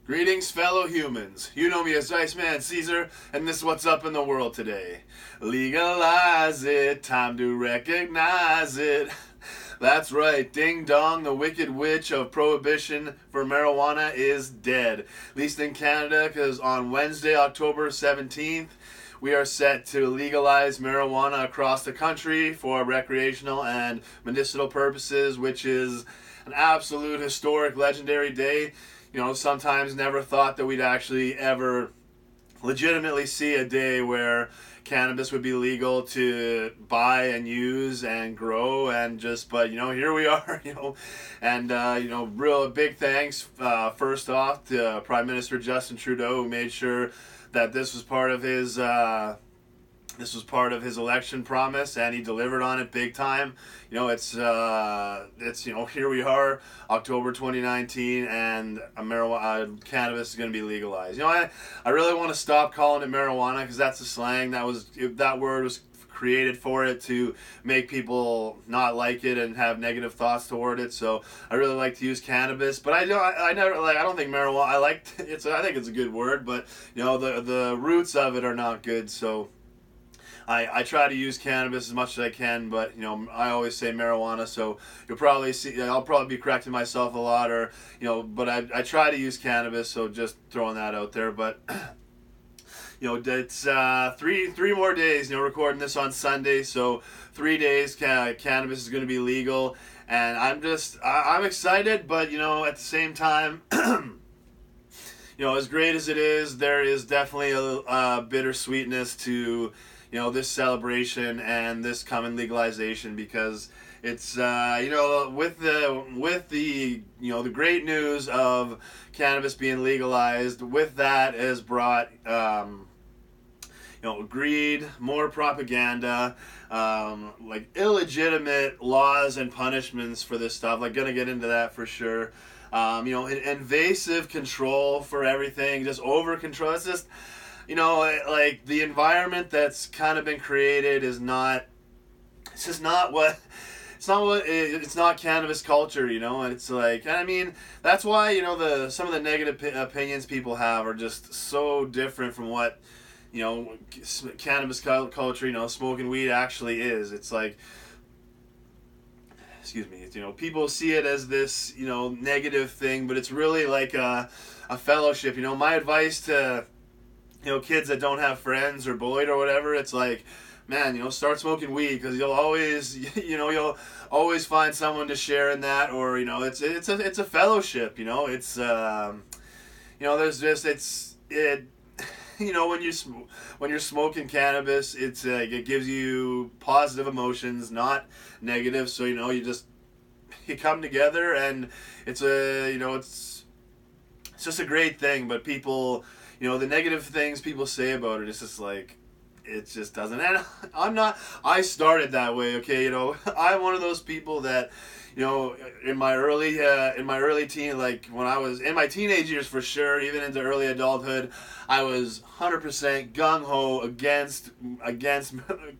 Greetings, fellow humans. You know me as Iceman Caesar, and this is what's up in the world today. Legalize it, time to recognize it. That's right, ding dong, the wicked witch of prohibition for marijuana is dead. At least in Canada, because on Wednesday, October 17th, we are set to legalize marijuana across the country for recreational and medicinal purposes, which is an absolute historic, legendary day. You know, sometimes never thought that we'd actually ever legitimately see a day where cannabis would be legal to buy and use and grow and just, but, you know, here we are, and, real big thanks, first off, to Prime Minister Justin Trudeau, who made sure that this was part of his, election promise, and he delivered on it big time. It's here we are, October 2019, and cannabis is going to be legalized. I really want to stop calling it marijuana because that's the slang that word was created for it to make people not like it and have negative thoughts toward it. So I really like to use cannabis, but I don't think marijuana. I think it's a good word, but the roots of it are not good. So I try to use cannabis as much as I can, but I always say marijuana, so you'll probably see I'll probably be correcting myself a lot, or but I try to use cannabis, so just throwing that out there. But it's three more days. Recording this on Sunday, so 3 days cannabis is going to be legal, and I'm excited, but at the same time, as great as it is, there is definitely a bittersweetness to this celebration and this coming legalization, because it's with the the great news of cannabis being legalized, with that has brought greed, more propaganda, like illegitimate laws and punishments for this stuff. Like, gonna get into that for sure. Invasive control for everything, just over control. It's just like the environment that's kind of been created is not. It's not cannabis culture, and it's like, I mean, that's why some of the negative opinions people have are just so different from what cannabis culture, smoking weed actually is. It's like, excuse me, people see it as this negative thing, but it's really like a fellowship. My advice to kids that don't have friends or bullied or whatever, it's like, man, start smoking weed, because you'll always find someone to share in that, or it's a fellowship. It's there's just when you're smoking cannabis, it's it gives you positive emotions, not negative. So you come together, and it's it's just a great thing. But people, the negative things people say about it, it's just like, it just doesn't. And I started that way, okay? I'm one of those people that, in my early teen, like when I was in my teenage years for sure, even into early adulthood, I was 100% gung-ho against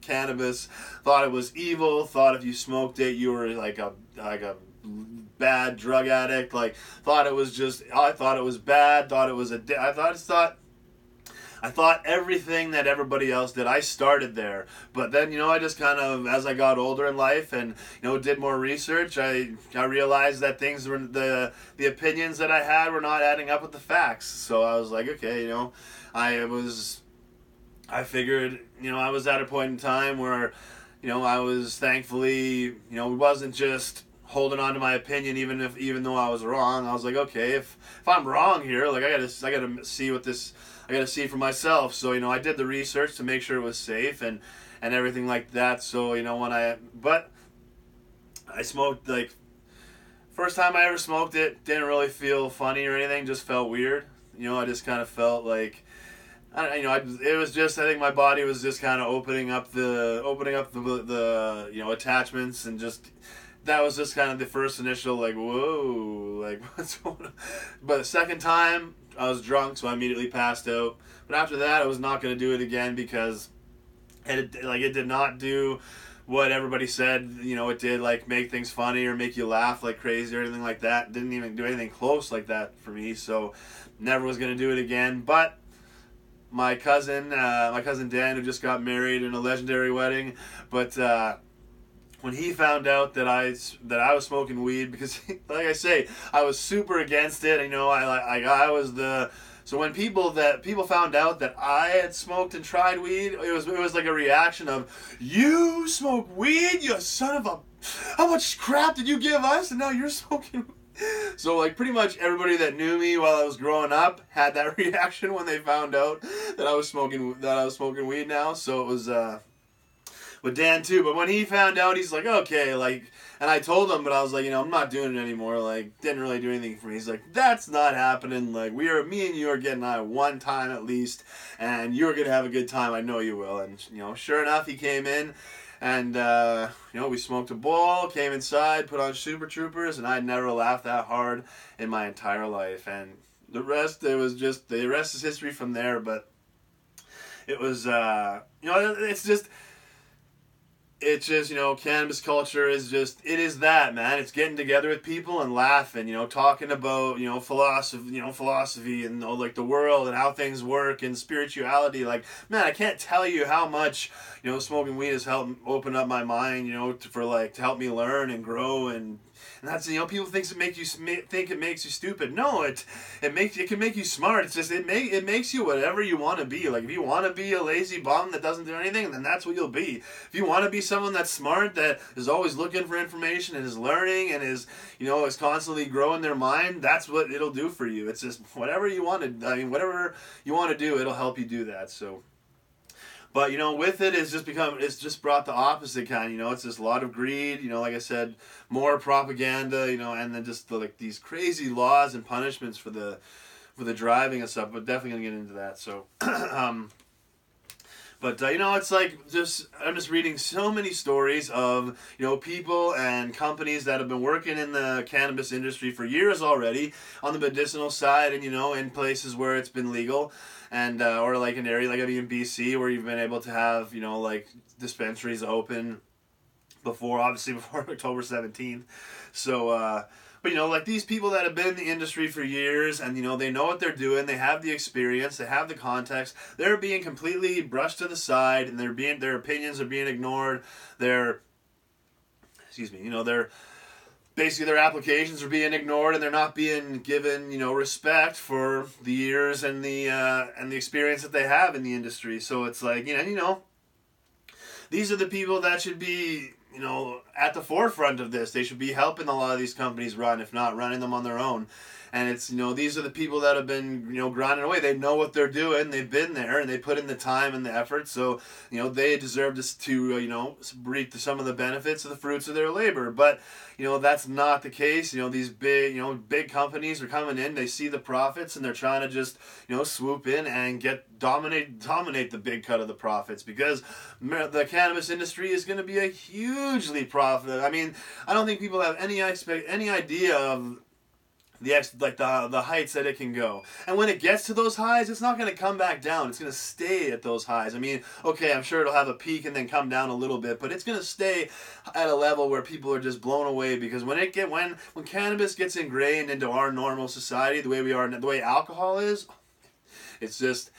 cannabis, thought it was evil, thought if you smoked it, you were like a bad drug addict, I thought it was bad, I thought everything that everybody else did. I started there. But then, I just kind of, as I got older in life and, did more research, I realized that things were, the opinions that I had were not adding up with the facts. So I was like, okay, I figured, I was at a point in time where, I was thankfully, wasn't just holding on to my opinion, even though I was wrong. I was like, okay, if I'm wrong here, like I gotta see for myself. So I did the research to make sure it was safe and everything like that. So but I smoked, like, first time I ever smoked it, didn't really feel funny or anything, just felt weird. I just kind of felt like, it was just, I think my body was just kind of opening up the attachments, and just, that was just kind of the first initial, like, whoa, like, what's going on? But the second time, I was drunk, so I immediately passed out. But after that, I was not going to do it again, because it did not do what everybody said, it did, like, make things funny or make you laugh like crazy or anything like that. Didn't even do anything close like that for me, so never was going to do it again. But my cousin Dan, who just got married in a legendary wedding, but when he found out that I was smoking weed, because like I say, I was super against it. I was the So when people found out that I had smoked and tried weed, it was like a reaction of, "You smoke weed, you son of a, how much crap did you give us, and now you're smoking." So like pretty much everybody that knew me while I was growing up had that reaction when they found out that I was smoking weed now. So it was with Dan too. But when he found out, he's like, okay, like, and I told him, but I was like, I'm not doing it anymore. Like, didn't really do anything for me. He's like, that's not happening. Like, me and you are getting high one time at least, and you're gonna have a good time. I know you will. And sure enough, he came in, and we smoked a bowl, came inside, put on Super Troopers, and I'd never laughed that hard in my entire life. And the rest is history from there. But it was, it's just, cannabis culture is just, it is that, man. It's getting together with people and laughing, talking about, philosophy and, like, the world and how things work and spirituality. Like, man, I can't tell you how much, smoking weed has helped open up my mind, to help me learn and grow. And that's, people think it makes you stupid. No, it can make you smart. It's just, it makes you whatever you want to be. Like, if you want to be a lazy bum that doesn't do anything, then that's what you'll be. If you want to be someone that's smart, that is always looking for information and is learning and is constantly growing their mind, that's what it'll do for you. It's just whatever you want to do, it'll help you do that. So, but with it, it's just brought the opposite kind. It's just a lot of greed. Like I said, more propaganda. And then just these crazy laws and punishments for the driving and stuff. But definitely gonna get into that. So, but it's like I'm just reading so many stories of people and companies that have been working in the cannabis industry for years already on the medicinal side, and in places where it's been legal. And or like an area like in BC where you've been able to have like dispensaries open before October 17th. So but like these people that have been in the industry for years, and they know what they're doing, they have the experience, they have the context, they're being completely brushed to the side, and their opinions are being ignored. Basically their applications are being ignored, and they're not being given, respect for the years and the experience that they have in the industry. So it's like, these are the people that should be, at the forefront of this. They should be helping a lot of these companies run, if not running them on their own. And it's, these are the people that have been, grinding away. They know what they're doing. They've been there, and they put in the time and the effort. So, they deserve to reap some of the benefits of the fruits of their labor. But, that's not the case. These big companies are coming in. They see the profits, and they're trying to just, swoop in and dominate the big cut of the profits, because the cannabis industry is going to be a hugely profitable. I mean, I don't think people have any idea of the heights that it can go. And when it gets to those highs, it's not going to come back down. It's going to stay at those highs. I mean, okay, I'm sure it'll have a peak and then come down a little bit, but it's going to stay at a level where people are just blown away, because when cannabis gets ingrained into our normal society, the way we are, the way alcohol is, it is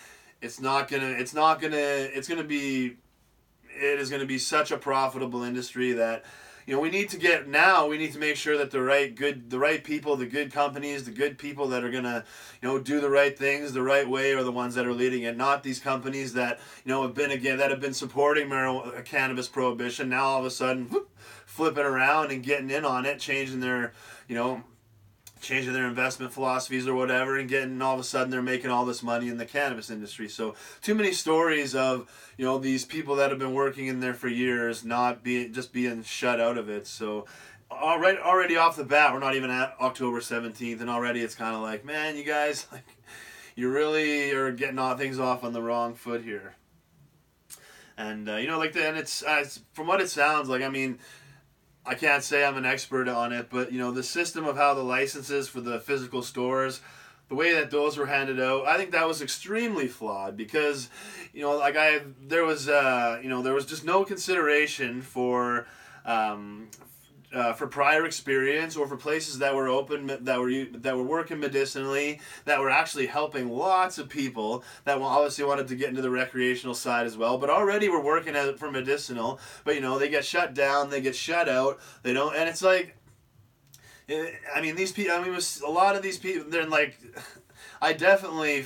going to be such a profitable industry that we need to make sure that the right people, the good companies, the good people that are gonna, do the right things the right way are the ones that are leading it, not these companies that, have been supporting cannabis prohibition, now all of a sudden, flipping around and getting in on it, changing their investment philosophies or whatever, and all of a sudden they're making all this money in the cannabis industry. So too many stories of, these people that have been working in there for years just being shut out of it. So already off the bat, we're not even at October 17th, and already it's kind of like, man, you guys, like, you really are getting all things off on the wrong foot here. And and it's from what it sounds like, I mean, I can't say I'm an expert on it, but the system of how the licenses for the physical stores, the way that those were handed out, I think that was extremely flawed because, like there was just no consideration for prior experience or for places that were open, that were working medicinally, that were actually helping lots of people that obviously wanted to get into the recreational side as well, but already were working for medicinal, but they get shut down, they get shut out, they don't, and it's like, I mean, these people, a lot of these people, they're like, I definitely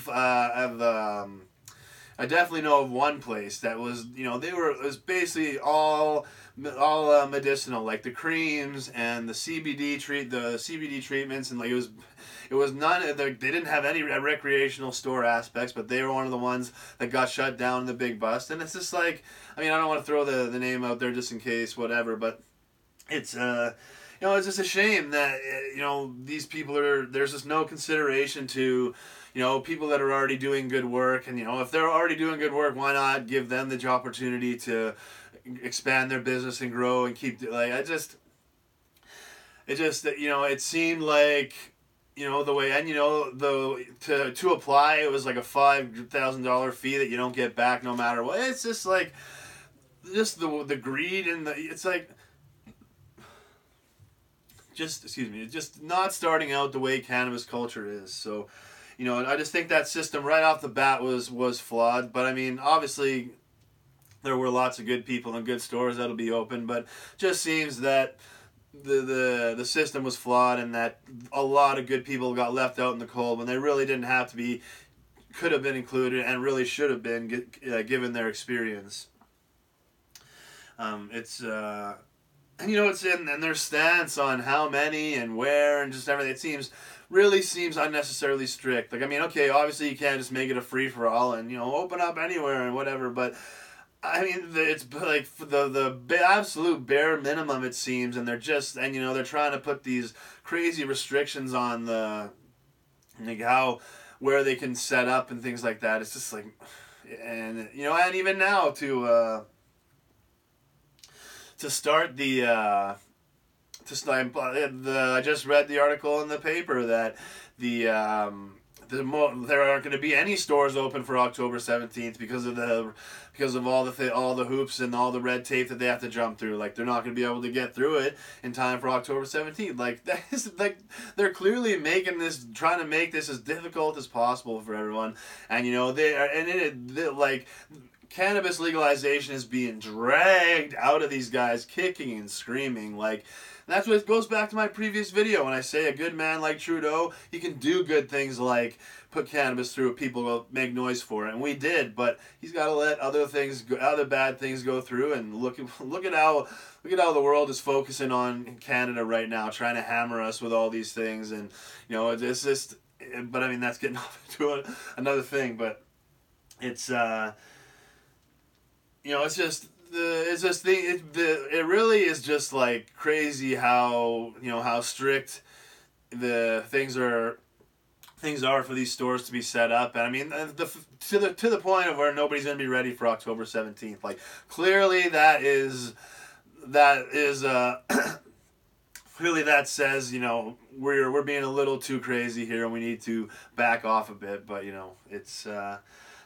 I definitely know of one place that was, it was basically all medicinal, like the creams and the CBD treatments, and like it was none. They didn't have any recreational store aspects, but they were one of the ones that got shut down in the big bust. And it's just like, I don't want to throw the name out there just in case, whatever, but it's it's just a shame that these people there's just no consideration to people that are already doing good work, and if they're already doing good work, why not give them the opportunity to expand their business and grow and keep it seemed like the way, and to apply, it was like a $5,000 fee that you don't get back no matter what. It's just like the greed and it's like just not starting out the way cannabis culture is. So I just think that system right off the bat was flawed. But obviously there were lots of good people and good stores that'll be open, but just seems that the system was flawed, and that a lot of good people got left out in the cold when they really didn't have to be, could have been included, and really should have been given their experience. It's and their stance on how many and where and just everything, really seems unnecessarily strict. Like, okay, obviously you can't just make it a free-for-all and, open up anywhere and whatever, but, it's like the absolute bare minimum, it seems, and they're trying to put these crazy restrictions on where they can set up and things like that. It's just like, and even now to start I just read the article in the paper that there aren't going to be any stores open for October 17th because of all the hoops and all the red tape that they have to jump through. Like, they're not going to be able to get through it in time for October 17th. Like, that is, like, they're clearly trying to make this as difficult as possible for everyone. And cannabis legalization is being dragged out of these guys kicking and screaming. Like, that's what goes back to my previous video when I say a good man like Trudeau, he can do good things like put cannabis through, people will make noise for it, and we did, but he's got to let other bad things go through. And look at how the world is focusing on Canada right now, trying to hammer us with all these things, and it's just, but that's getting off into another thing, but it's it really is just like crazy how strict the things are for these stores to be set up. And to the point of where nobody's going to be ready for October 17th. Like, clearly that clearly that says we're being a little too crazy here and we need to back off a bit. But it's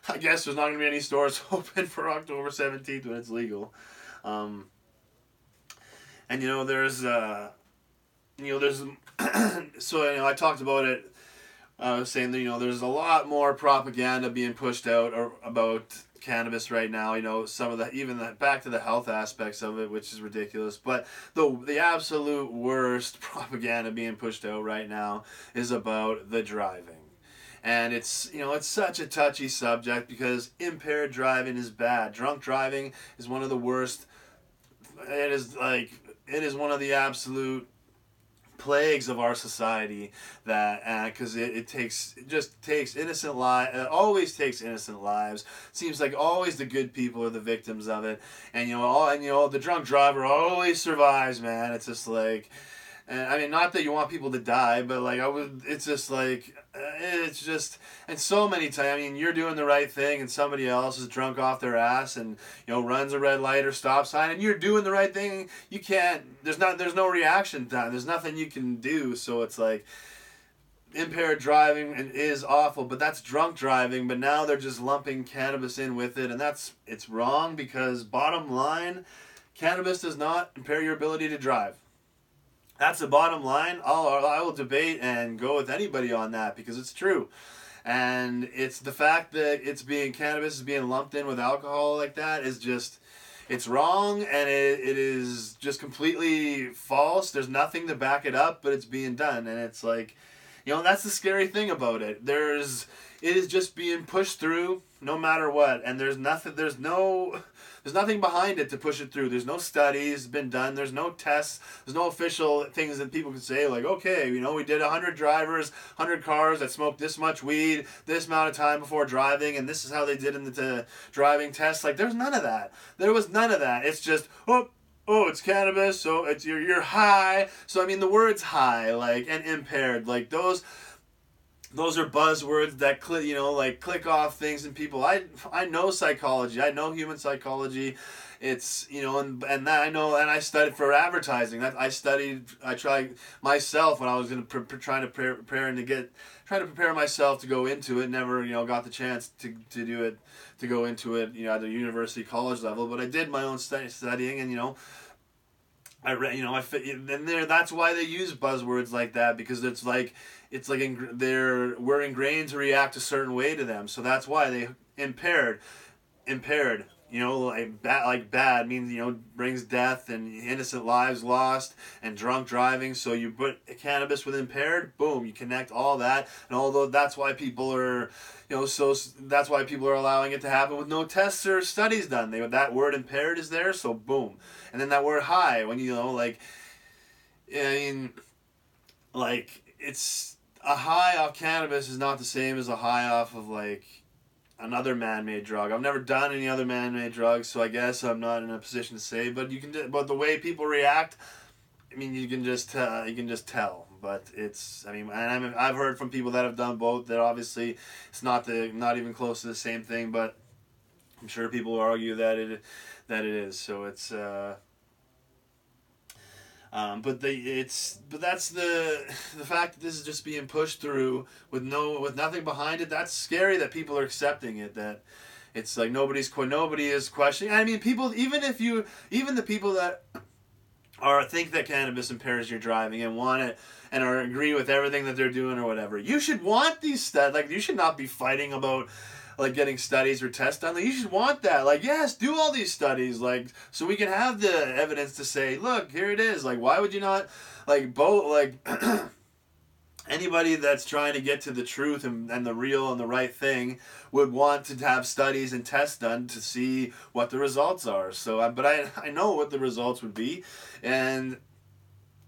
I guess there's not going to be any stores open for October 17th when it's legal. And there's so I talked about it. I was saying that there's a lot more propaganda being pushed out about cannabis right now. Some of back to the health aspects of it, which is ridiculous. But the absolute worst propaganda being pushed out right now is about the driving. And it's such a touchy subject because impaired driving is bad. Drunk driving is one of the worst. It is one of the absolute plagues of our society, that because it takes innocent lives. It always takes innocent lives. Seems like always the good people are the victims of it, and the drunk driver always survives, man. It's just like, and not that you want people to die, but it's just like, and so many times, you're doing the right thing and somebody else is drunk off their ass and, runs a red light or stop sign, and you're doing the right thing. You can't, there's no reaction time. There's nothing you can do. So it's like, impaired driving is awful, but that's drunk driving. But now they're just lumping cannabis in with it, and it's wrong, because bottom line, cannabis does not impair your ability to drive. That's the bottom line. I will debate and go with anybody on that, because it's true. And it's the fact that cannabis is being lumped in with alcohol like that is just, it's wrong, and it is just completely false. There's nothing to back it up, but it's being done. And it's like, that's the scary thing about it. It is just being pushed through no matter what. And there's nothing behind it to push it through. There's no studies been done. There's no tests. There's no official things that people can say, like, okay, we did 100 drivers, 100 cars that smoked this much weed, this amount of time before driving, and this is how they did in the driving test. Like, there's none of that. There was none of that. It's just, oh, it's cannabis, so it's you're high. So, the words high, like, and impaired, like, those are buzzwords that click off things in people. I know psychology. I know human psychology. It's and that I know, and I studied for advertising. I tried myself when I was going to trying to prepare myself to go into it. Never got the chance to do it, to go into it at the university college level. But I did my own studying, and I read, and that's why they use buzzwords like that, because we're ingrained to react a certain way to them. So that's why they impaired, like bad means, brings death and innocent lives lost and drunk driving. So you put cannabis with impaired, boom, you connect all that. And although that's why people are, that's why people are allowing it to happen with no tests or studies done. That word impaired is there, so boom. And then that word high, when it's a high off cannabis is not the same as a high off of another man-made drug. I've never done any other man-made drugs, so I guess I'm not in a position to say. But but the way people react, you can just tell. But it's, and I've heard from people that have done both that obviously it's not even close to the same thing. But I'm sure people will argue that it is. So it's. But that's the fact that this is just being pushed through with nothing behind it. That's scary that people are accepting it. That it's like nobody is questioning. People, even the people that think that cannabis impairs your driving and want it and agree with everything that they're doing or whatever. You should want these studies. You should not be fighting about getting studies or tests done. You should want that. Yes, do all these studies, so we can have the evidence to say, look, here it is. Why would you not, anybody that's trying to get to the truth and the real and the right thing would want to have studies and tests done to see what the results are. So, but I know what the results would be, and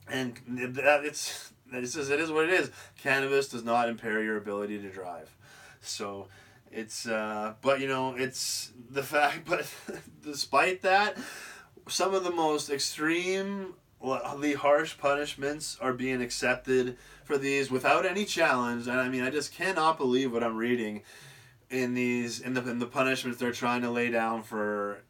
it is what it is. Cannabis does not impair your ability to drive. So. It's it's the fact, but despite that, some of the most extremely harsh punishments are being accepted for these without any challenge. And I just cannot believe what I'm reading in the punishments they're trying to lay down for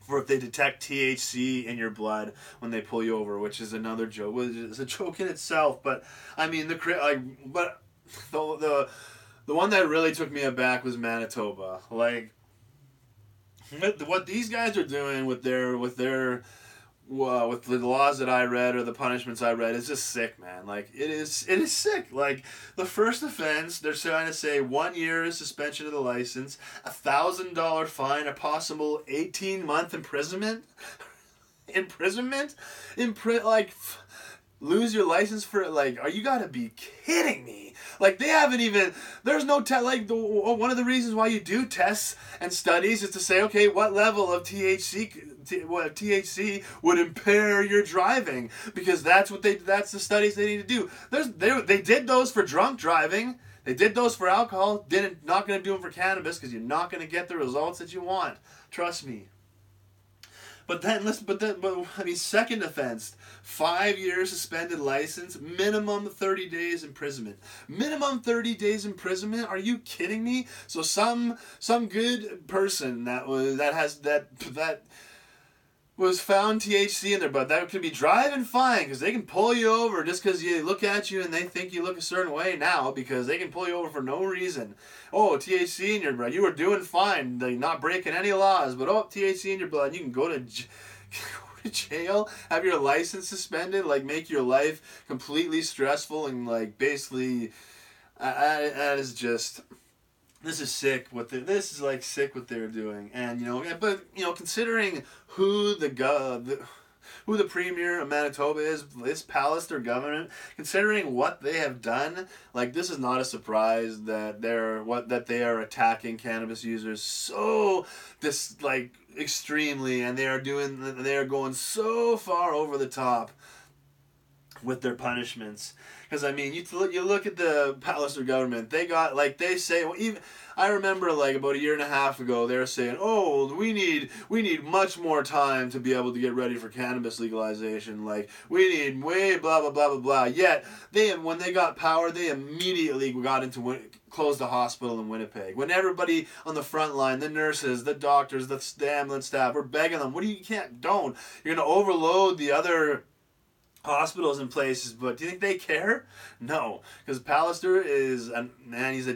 if they detect THC in your blood when they pull you over, which is another joke. It's a joke in itself, but the one that really took me aback was Manitoba. What these guys are doing with the laws that I read or the punishments I read is just sick, man. It is sick. The first offense, they're trying to say 1 year suspension of the license, $1,000 fine, a possible 18-month imprisonment. Lose your license for you gotta be kidding me. They haven't even, there's no one of the reasons why you do tests and studies is to say, okay, what level of THC would impair your driving, because that's the studies they need to do. They did those for drunk driving. They did those for alcohol. Not going to do them for cannabis, because you're not going to get the results that you want. Trust me. But second offense, 5 years suspended license, minimum 30 days imprisonment. Minimum 30 days imprisonment? Are you kidding me? So some good person that was found THC in there, but that could be driving fine because they can pull you over just because you look at you and they think you look a certain way now because they can pull you over for no reason. Oh, THC in your blood. You were doing fine, like not breaking any laws, but oh, THC in your blood. You can go to jail, have your license suspended, like make your life completely stressful and like basically, that is just. This is sick. This is like sick what they're doing, and but considering who who the premier of Manitoba is, this palace, their government, considering what they have done, like this is not a surprise that they are attacking cannabis users so this like extremely, and they are going so far over the top with their punishments. Because I mean, you look at the Palliser government. They got like they say. Well, even I remember like about a year and a half ago, they were saying, "Oh, we need much more time to be able to get ready for cannabis legalization. Like we need way blah blah blah blah blah." Yet when they got power, they immediately got into closed the hospital in Winnipeg. When everybody on the front line, the nurses, the doctors, the ambulance staff, were begging them, don't. You're gonna overload the other hospitals and places, but do you think they care? No, because Pallister is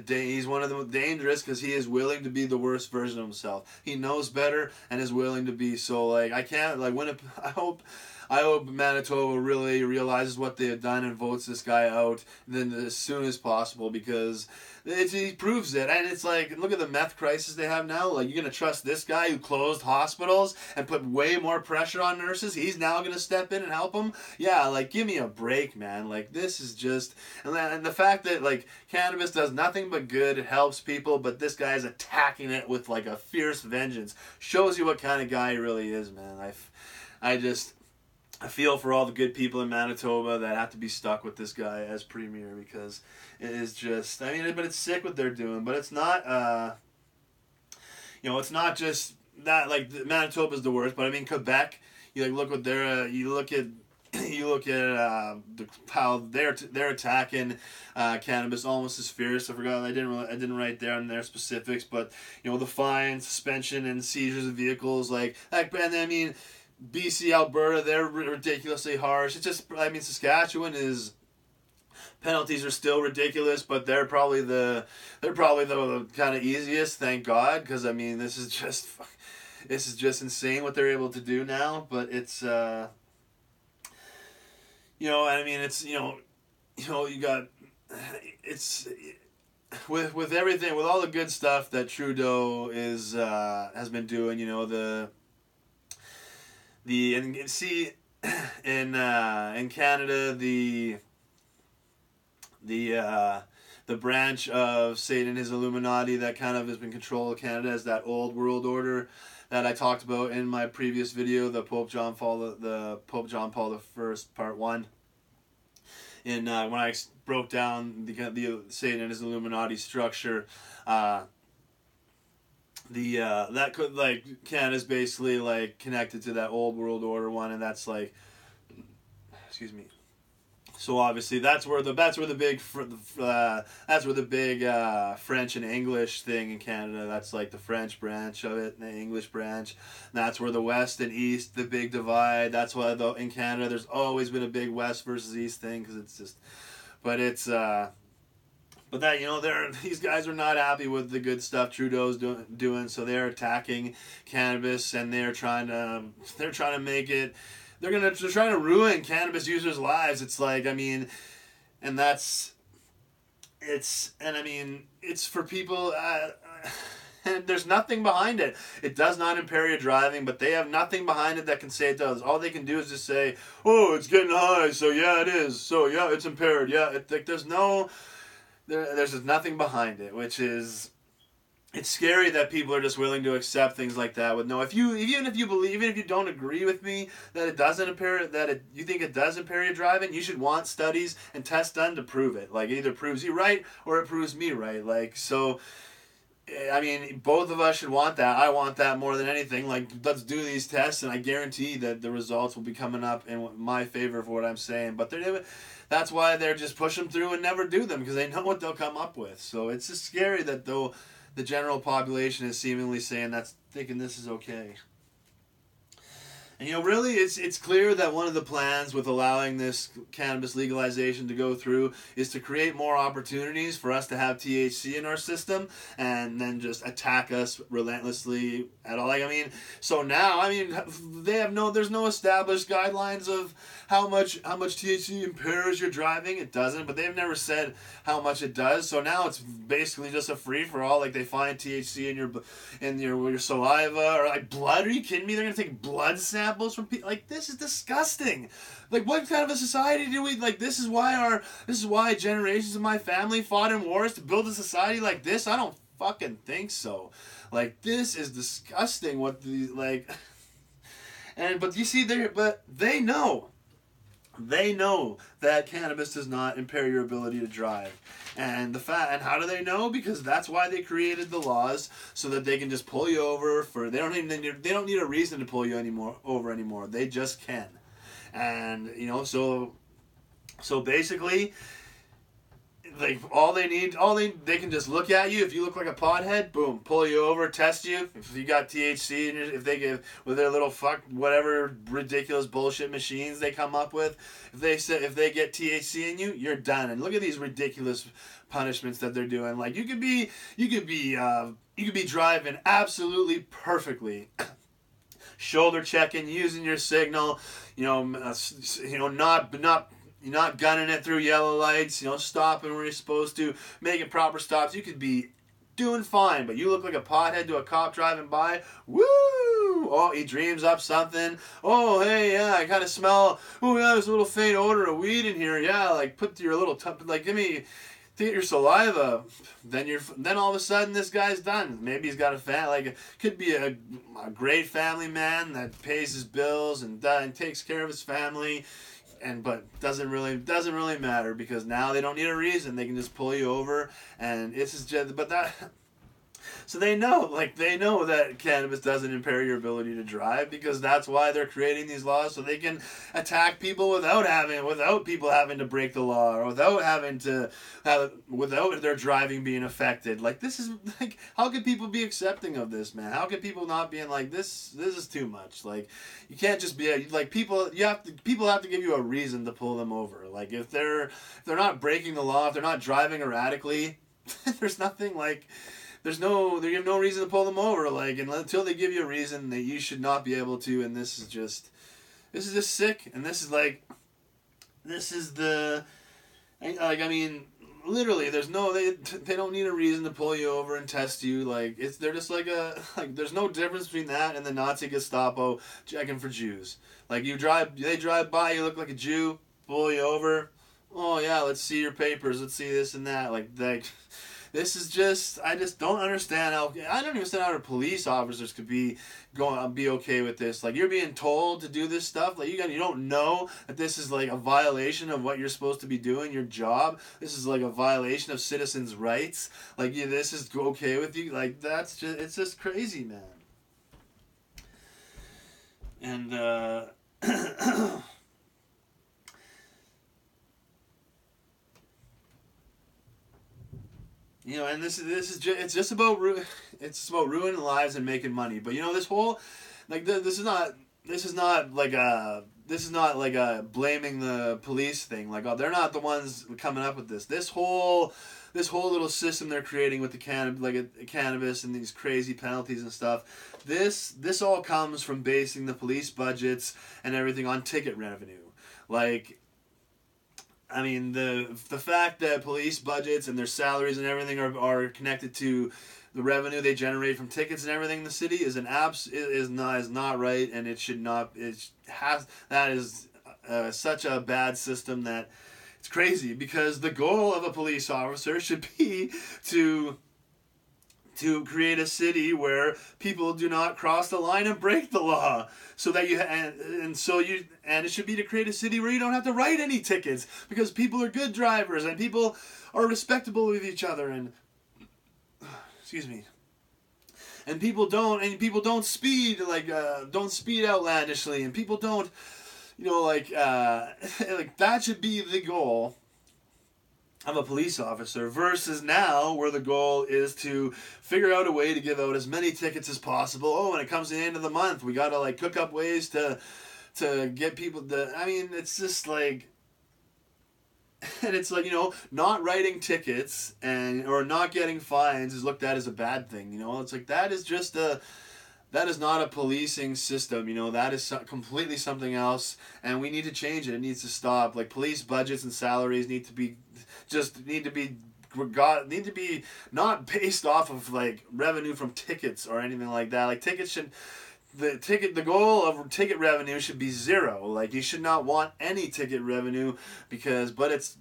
he's one of the dangerous because he is willing to be the worst version of himself. He knows better and is willing to be so like I can't like I hope Manitoba really realizes what they have done and votes this guy out then as soon as possible because he proves it. And it's like, look at the meth crisis they have now. Like, you're going to trust this guy who closed hospitals and put way more pressure on nurses? He's now going to step in and help them? Yeah, like, give me a break, man. Like, this is just... And the fact that, like, cannabis does nothing but good. It helps people, but this guy is attacking it with, like, a fierce vengeance. Shows you what kind of guy he really is, man. I feel for all the good people in Manitoba that have to be stuck with this guy as premier because it is just, I mean, but it's sick what they're doing, but it's not, it's not just that, like, Manitoba's the worst, but I mean, Quebec, you like look what they're, you look at how they're attacking cannabis almost as fierce. I forgot I didn't write down their specifics, but the fine, suspension, and seizures of vehicles and I mean. BC, Alberta, they're ridiculously harsh. It's just, I mean, Saskatchewan is penalties are still ridiculous, but they're probably the kind of easiest, thank God, because I mean, this is just insane what they're able to do now. But it's I mean, it's you got it's with everything, with all the good stuff that Trudeau has been doing, in Canada the branch of Satan and his Illuminati that kind of has been controlling Canada is that old world order that I talked about in my previous video, the Pope John Paul I Part 1. When I broke down the Satan and his Illuminati structure, that could like Canada's basically like connected to that old world order one, and that's like, excuse me. So obviously that's where the big French and English thing in Canada. That's like the French branch of it, and the English branch. And that's where the West and East, the big divide. That's why in Canada there's always been a big West versus East thing because it's just, but it's. But that these guys are not happy with the good stuff Trudeau's doing, so they're attacking cannabis and they're trying to make it. They're trying to ruin cannabis users' lives. It's like, I mean, and it's for people. And there's nothing behind it. It does not impair your driving, but they have nothing behind it that can say it does. All they can do is just say, "Oh, it's getting high, so yeah, it is. So yeah, it's impaired. Yeah, there's no." There's just nothing behind it, which is, it's scary that people are just willing to accept things like that with no. Even if you don't agree with me that it doesn't impair, you think it does impair your driving, you should want studies and tests done to prove it. Like, it either proves you right or it proves me right. Like, so, I mean, both of us should want that. I want that more than anything. Like, let's do these tests, and I guarantee that the results will be coming up in my favor for what I'm saying. But that's why they're just pushing through and never do them, because they know what they'll come up with. So it's just scary that though the general population is seemingly thinking this is okay. And really, it's clear that one of the plans with allowing this cannabis legalization to go through is to create more opportunities for us to have THC in our system, and then just attack us relentlessly at all. So now, there's no established guidelines of how much THC impairs your driving. It doesn't, but they've never said how much it does. So now it's basically just a free for all. Like, they find THC in your saliva or like blood. Are you kidding me? They're gonna take blood samples from people. Like, this is disgusting. Like, what kind of a society do we like? This is why generations of my family fought in wars to build a society like this. I don't fucking think so. Like, this is disgusting. What the like. But you see, they know. They know that cannabis does not impair your ability to drive. And how do they know? Because that's why they created the laws, so that they can just pull you over they don't need a reason to pull you over anymore. They just can. And so basically, like, they can just look at you. If you look like a pothead, boom, pull you over, test you. If you got THC, if they give with their little whatever ridiculous bullshit machines they come up with, if they get THC in you, you're done. And look at these ridiculous punishments that they're doing. Like, you could be driving absolutely perfectly, shoulder checking, using your signal, you're not gunning it through yellow lights, stopping where you're supposed to, making proper stops. You could be doing fine, but you look like a pothead to a cop driving by. Woo! Oh, he dreams up something. Oh, hey, yeah, I kind of smell. Oh, yeah, there's a little faint odor of weed in here. Yeah, like, put your little give me to get your saliva. Then all of a sudden this guy's done. Maybe he's got could be a great family man that pays his bills and takes care of his family. But doesn't really matter, because now they don't need a reason. They can just pull you over, and so they know that cannabis doesn't impair your ability to drive, because that's why they're creating these laws, so they can attack people without people having to break the law, or without their driving being affected. Like, this is like, how could people be accepting of this, man? How could people not being like, this is too much? Like, you can't just be like, people have to give you a reason to pull them over. Like, if they're not breaking the law, if they're not driving erratically, there's nothing like. You have no reason to pull them over, like, until they give you a reason that you should not be able to. And this is just sick. And literally, they don't need a reason to pull you over and test you. Like, they're just there's no difference between that and the Nazi Gestapo checking for Jews. Like, they drive by, you look like a Jew, pull you over. Oh yeah, let's see your papers, let's see this and that. This is I just don't understand I don't even understand how the police officers could be okay with this. Like, you're being told to do this stuff. Like, you don't know that this is like a violation of what you're supposed to be doing, your job. This is like a violation of citizens' rights. Like, this is okay with you. Like, it's just crazy, man. And and it's just about ruining lives and making money. But this whole, like, this is not like a blaming the police thing. Like, oh, they're not the ones coming up with this. This whole little system they're creating with the cannabis and these crazy penalties and stuff. This all comes from basing the police budgets and everything on ticket revenue. Like, I mean, the fact that police budgets and their salaries and everything are connected to the revenue they generate from tickets and everything in the city is not right, and it should not. That is such a bad system that it's crazy, because the goal of a police officer should be to create a city where people do not cross the line and break the law, so that and it should be to create a city where you don't have to write any tickets, because people are good drivers and people are respectable with each other, and excuse me, and people don't speed outlandishly, and people don't like that should be the goal. of a police officer versus now where the goal is to figure out a way to give out as many tickets as possible. Oh, when it comes to the end of the month, we got to like cook up ways to get people to, I mean, it's just like, and it's like, not writing tickets and or not getting fines is looked at as a bad thing. It's like that is just that is not a policing system. That is completely something else, and we need to change it. It needs to stop. Like police budgets and salaries need to be not based off of like revenue from tickets or anything like that. Like tickets should the goal of ticket revenue should be zero. Like you should not want any ticket revenue because but it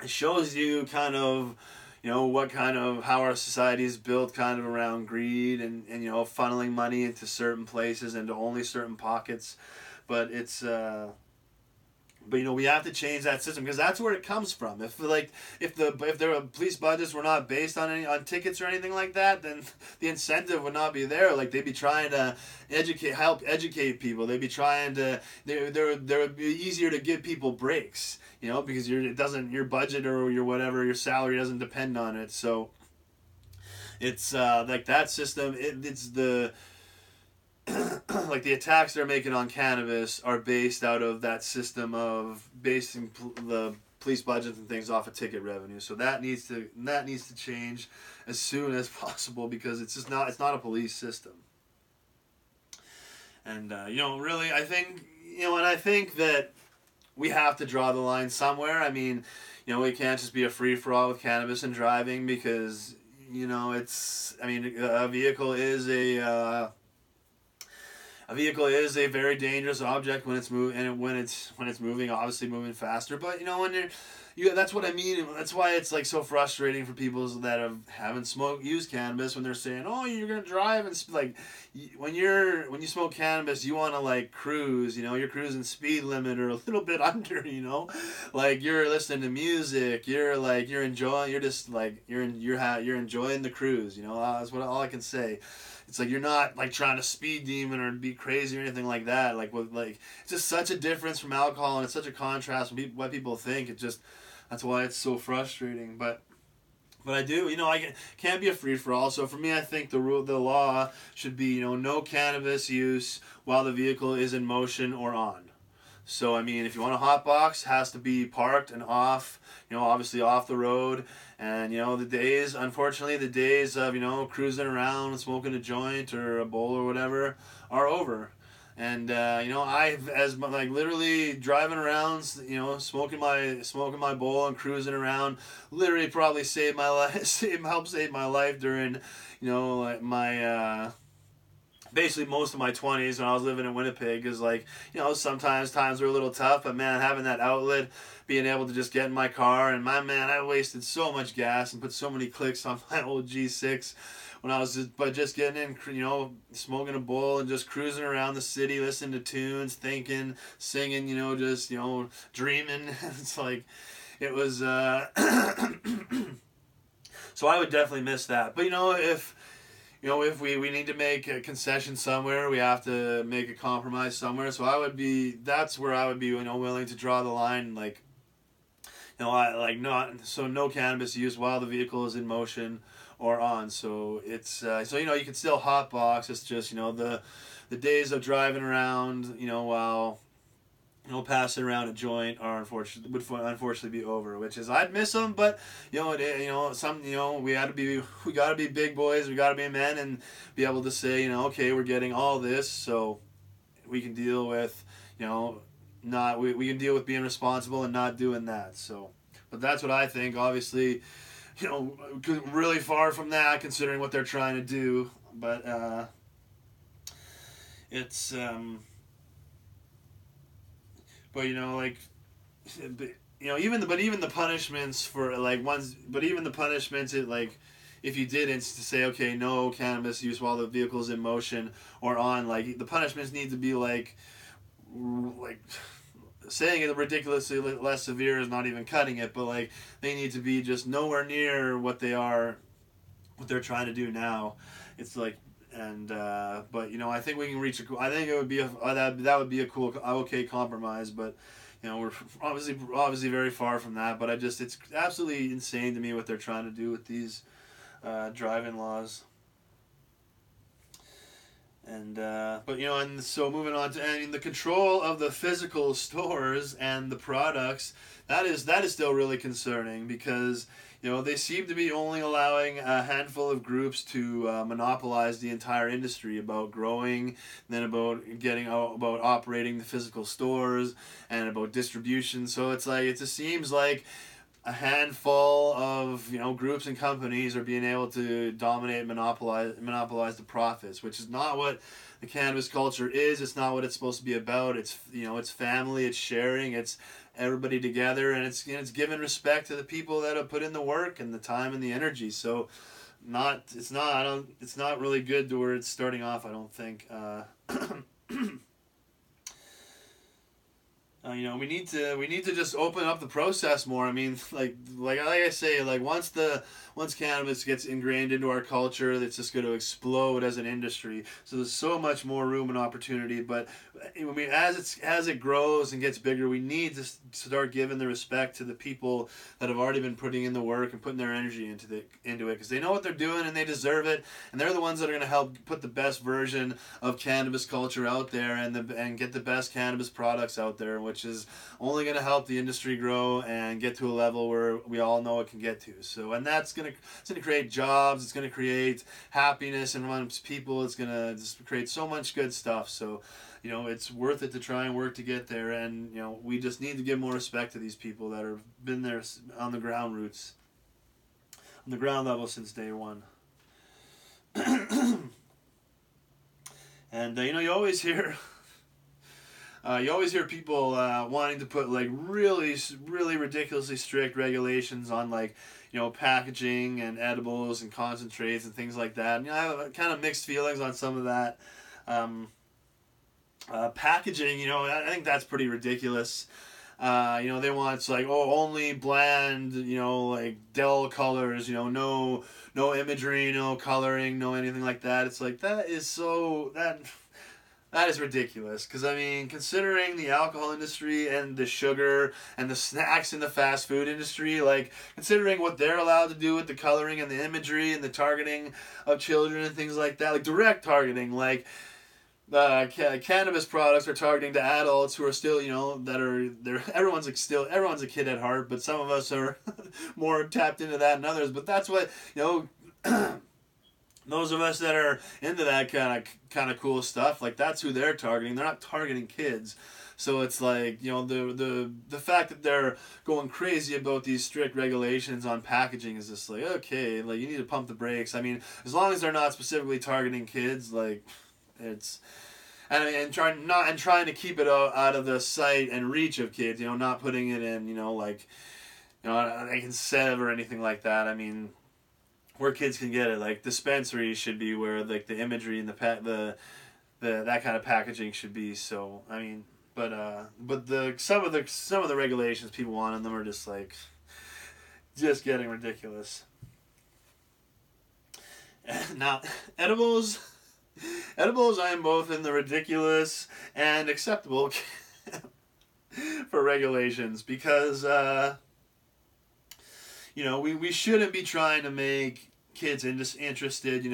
shows you kind of what kind of how our society is built kind of around greed and funneling money into certain places and to only certain pockets. But it's we have to change that system because that's where it comes from. If the police budgets were not based on tickets or anything like that, then the incentive would not be there. Like they'd be trying to help educate people. They'd be trying to there would be easier to give people breaks. Because your budget or your whatever your salary doesn't depend on it. So it's like that system. It's the like the attacks they're making on cannabis are based out of that system of basing the police budgets and things off of ticket revenue. So that needs to change as soon as possible because it's not a police system. And really, I think and I think that we have to draw the line somewhere. I mean, we can't just be a free for all with cannabis and driving because a vehicle is a very dangerous object when it's moving, and when it's moving, obviously moving faster. But when that's what I mean. That's why it's like so frustrating for people that haven't used cannabis when they're saying, "Oh, you're gonna drive," and like when you smoke cannabis, you want to like cruise. You're cruising speed limit or a little bit under. Like you're listening to music. You're enjoying. You're just like you're enjoying the cruise. That's all I can say. It's like you're not like trying to speed demon or be crazy or anything like that. It's just such a difference from alcohol, and it's such a contrast from what people think. That's why it's so frustrating. But I do, I can't be a free for all. So for me, I think the law should be, no cannabis use while the vehicle is in motion or on. So, I mean, if you want a hot box, it has to be parked and off, obviously off the road. And, unfortunately, the days of, cruising around and smoking a joint or a bowl or whatever are over. And, as literally driving around, smoking my bowl and cruising around, literally probably saved my life, helped save my life during, my, basically most of my 20s when I was living in Winnipeg, because sometimes times were a little tough, but man, having that outlet, being able to just get in my car, and I wasted so much gas and put so many clicks on my old G6 when I was just getting in, smoking a bowl and just cruising around the city, listening to tunes, thinking, singing, just dreaming. It's like it was so I would definitely miss that. But if we need to make a concession somewhere, we have to make a compromise somewhere. So that's where I would be, willing to draw the line, no cannabis use while the vehicle is in motion or on. So it's you can still hotbox. It's just the days of driving around, while passing around a joint would unfortunately be over. Which is I'd miss them, but we gotta be big boys. We gotta be men and be able to say okay, we're getting all this, so we can deal with we can deal with being responsible and not doing that. So, but that's what I think. Obviously, really far from that considering what they're trying to do. But it's but even the punishments for even the punishments if you didn't to say okay, no cannabis use while the vehicle's in motion or on, the punishments need to be saying it ridiculously less severe is not even cutting it, but they need to be just nowhere near what they're trying to do now. It's but I think we can reach I think it would be that would be a cool okay compromise. But we're obviously very far from that, but it's absolutely insane to me what they're trying to do with these drive-in laws. And and so moving on to, I mean, the control of the physical stores and the products, that is still really concerning, because they seem to be only allowing a handful of groups to monopolize the entire industry about growing, then about about operating the physical stores, and about distribution. So it's like, it just seems like a handful of groups and companies are being able to dominate and monopolize the profits, which is not what the cannabis culture is. It's not what it's supposed to be about. It's it's family, it's sharing, it's everybody together, and it's giving respect to the people that have put in the work and the time and the energy. So it's not really good to where it's starting off, I don't think. We need to just open up the process more. I mean, like I say, like once cannabis gets ingrained into our culture, it's just going to explode as an industry. So there's so much more room and opportunity. But I mean, as it grows and gets bigger, we need to start giving the respect to the people that have already been putting in the work and putting their energy into it, because they know what they're doing and they deserve it, and they're the ones that are going to help put the best version of cannabis culture out there, and get the best cannabis products out there, which is only going to help the industry grow and get to a level where we all know it can get to. So, and it's going to create jobs, it's going to create happiness amongst people, it's going to just create so much good stuff. So, it's worth it to try and work to get there, and we just need to give more respect to these people that have been there on the ground roots, on the ground level since day one. And you always hear people wanting to put like really, really ridiculously strict regulations on packaging and edibles and concentrates and things like that. And, I have kind of mixed feelings on some of that. Packaging, I think that's pretty ridiculous. They want, it's like, only bland, like dull colors, no imagery, no coloring, no anything like that. It's like, that is ridiculous. Because, I mean, considering the alcohol industry and the sugar and the snacks in the fast food industry, like, considering what they're allowed to do with the coloring and the imagery and the targeting of children and things like that, like direct targeting, like, cannabis products are targeting to adults who are still, everyone's a kid at heart, but some of us are more tapped into that than others. But that's what, those of us that are into that kind of cool stuff, like, that's who they're targeting. They're not targeting kids. So it's like, the fact that they're going crazy about these strict regulations on packaging is just like, okay, like, you need to pump the brakes. I mean, as long as they're not specifically targeting kids, like, it's, and trying to keep it out of the sight and reach of kids, not putting it in, like incentive or anything like that. I mean, where kids can get it, like dispensaries should be where like the imagery and the that kind of packaging should be. So I mean, but some of the regulations people want in them are just just getting ridiculous. Now, edibles, I am both in the ridiculous and acceptable for regulations, because we shouldn't be trying to make kids interested,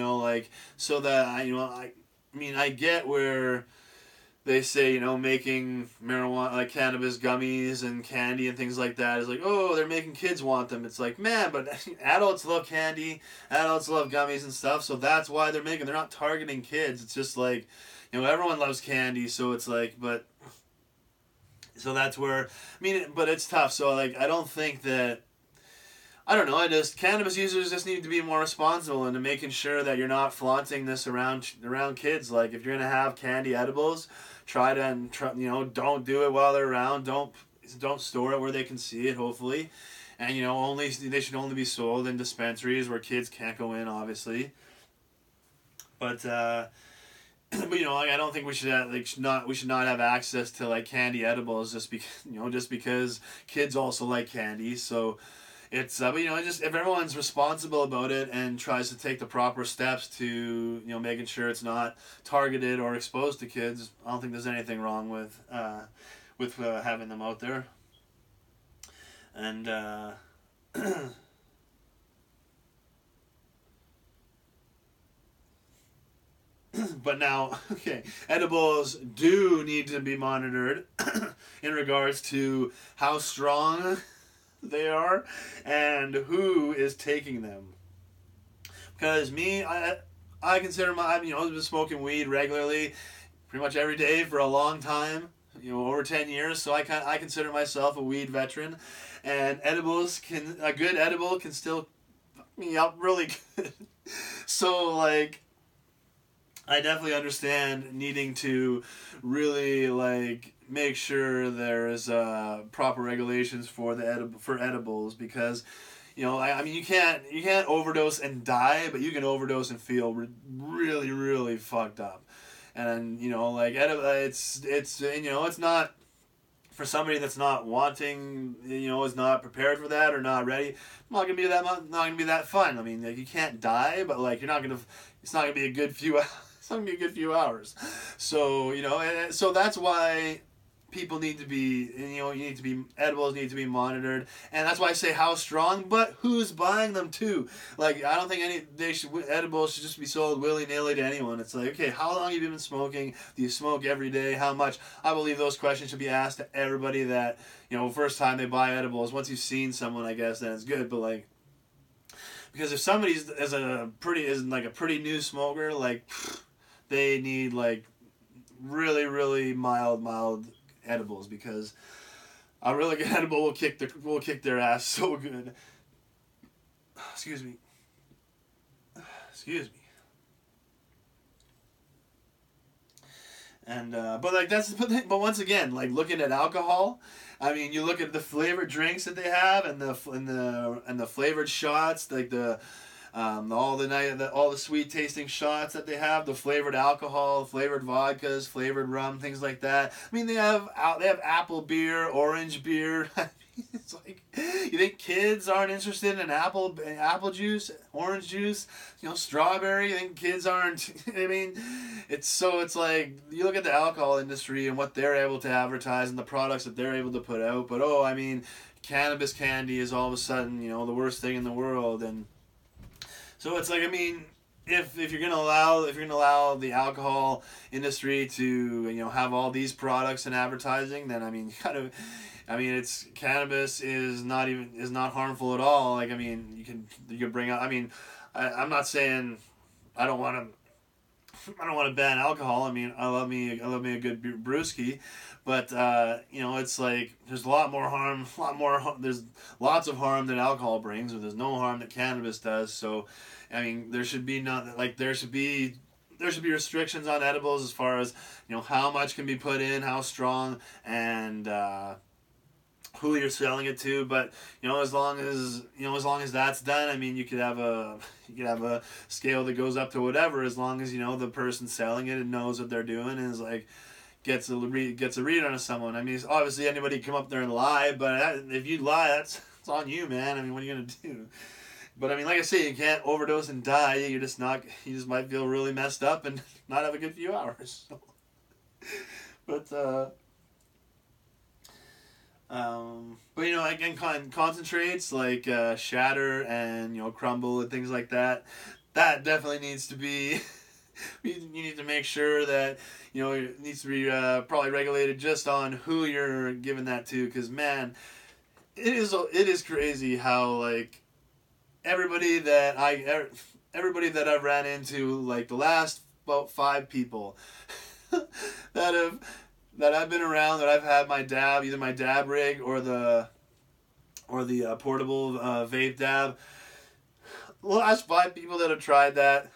so that I get where they say, making marijuana, like cannabis gummies and candy and things like that is like, oh, they're making kids want them. It's like, man, but adults love candy, adults love gummies and stuff, so that's why they're not targeting kids. It's just like, everyone loves candy, so it's like, but, so that's where, but it's tough. So I don't think that, I don't know, cannabis users just need to be more responsible into making sure that you're not flaunting this around kids. Like, if you're going to have candy edibles, don't do it while they're around. Don't store it where they can see it, hopefully. And, they should only be sold in dispensaries where kids can't go in, obviously. But, I don't think we should not have access to candy edibles just because kids also like candy. So it's just if everyone's responsible about it and tries to take the proper steps to making sure it's not targeted or exposed to kids, I don't think there's anything wrong with with having them out there. And but now, okay, edibles do need to be monitored in regards to how strong they are and who is taking them. Because me, I consider I've been smoking weed regularly, pretty much every day for a long time, over 10 years. So I consider myself a weed veteran, and a good edible can still fuck me up really good. So like, I definitely understand needing to really like make sure there's proper regulations for edibles, because I mean you can't overdose and die, but you can overdose and feel really really fucked up. And like it's not for somebody that's not wanting, is not prepared for that or not ready. Not gonna be that fun. I mean, like, you can't die, but like it's not gonna be a good few. It's not gonna be a good few hours. So so that's why people need to be, edibles need to be monitored, and that's why I say how strong, but who's buying them too. Like, I don't think edibles should just be sold willy-nilly to anyone. It's like, okay, how long have you been smoking? Do you smoke every day? How much? I believe those questions should be asked to everybody that, first time they buy edibles. Once you've seen someone, I guess, then it's good, but like, because if somebody's is a pretty new smoker, like, they need like really really mild edibles, because a really good edible will kick their ass so good. Excuse me. And but once again, like, looking at alcohol, I mean, you look at the flavored drinks that they have, and the flavored shots, like all the sweet tasting shots that they have, the flavored alcohol, flavored vodkas, flavored rum, things like that. I mean, they have apple beer, orange beer. It's like, you think kids aren't interested in apple juice, orange juice, strawberry? You think kids aren't? I mean, it's like, you look at the alcohol industry and what they're able to advertise and the products that they're able to put out, but I mean, cannabis candy is all of a sudden, the worst thing in the world. And so it's like, I mean, if you're gonna allow the alcohol industry to have all these products and advertising, then I mean, it's cannabis is not harmful at all. Like, I mean, you can bring up. I mean, I'm not saying I don't want to ban alcohol. I mean, I love me a good brewski, but it's like there's a lot more harm. There's lots of harm that alcohol brings, or there's no harm that cannabis does. So, I mean, there should be restrictions on edibles as far as how much can be put in, how strong, and who you're selling it to. But as long as that's done, I mean, you could have a scale that goes up to whatever, as long as the person selling it knows what they're doing and is like gets a read on someone. I mean, obviously anybody can come up there and lie, but if you lie, it's on you, man. I mean, what are you gonna do? But I mean, like I say, you can't overdose and die. You just might feel really messed up and not have a good few hours. So. But again, concentrates like shatter and crumble and things like that. That definitely needs to be. You need to make sure that it needs to be probably regulated just on who you're giving that to, because man, it is crazy how like everybody that I've ran into, like the last about 5 people that I've been around, that I've had either my dab rig or the portable vape dab. The last 5 people that have tried that,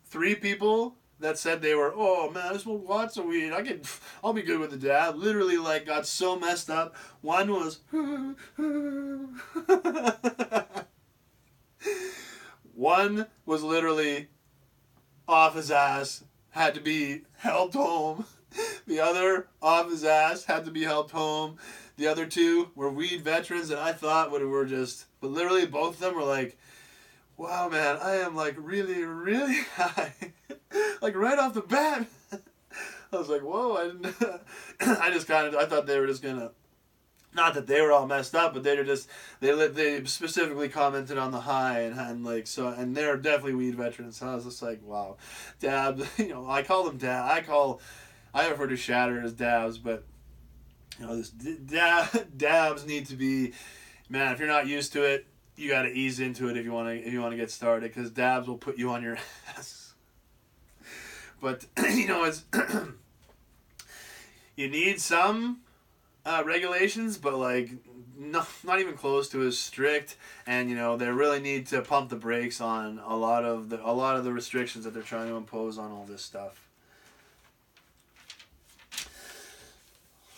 3 people that said they were, oh man, I smoke lots of weed, I'll be good with the dab, literally like got so messed up. One was one was literally off his ass, had to be helped home. The other, off his ass, had to be helped home. The other 2 were weed veterans, and I thought were just, but literally both of them were like, wow man, I am like really, really high. Like right off the bat. I was like, whoa, I didn't. I thought they were just gonna. Not that they were all messed up, but they were just they specifically commented on the high and like so, and they're definitely weed veterans. So I was just like, wow, dabs. I call them dab. I refer to shatter as dabs, but this dabs need to be, man. If you're not used to it, you got to ease into it if you want to get started, because dabs will put you on your ass. But it's you need some regulations, but like not even close to as strict, and they really need to pump the brakes on a lot of the restrictions that they're trying to impose on all this stuff.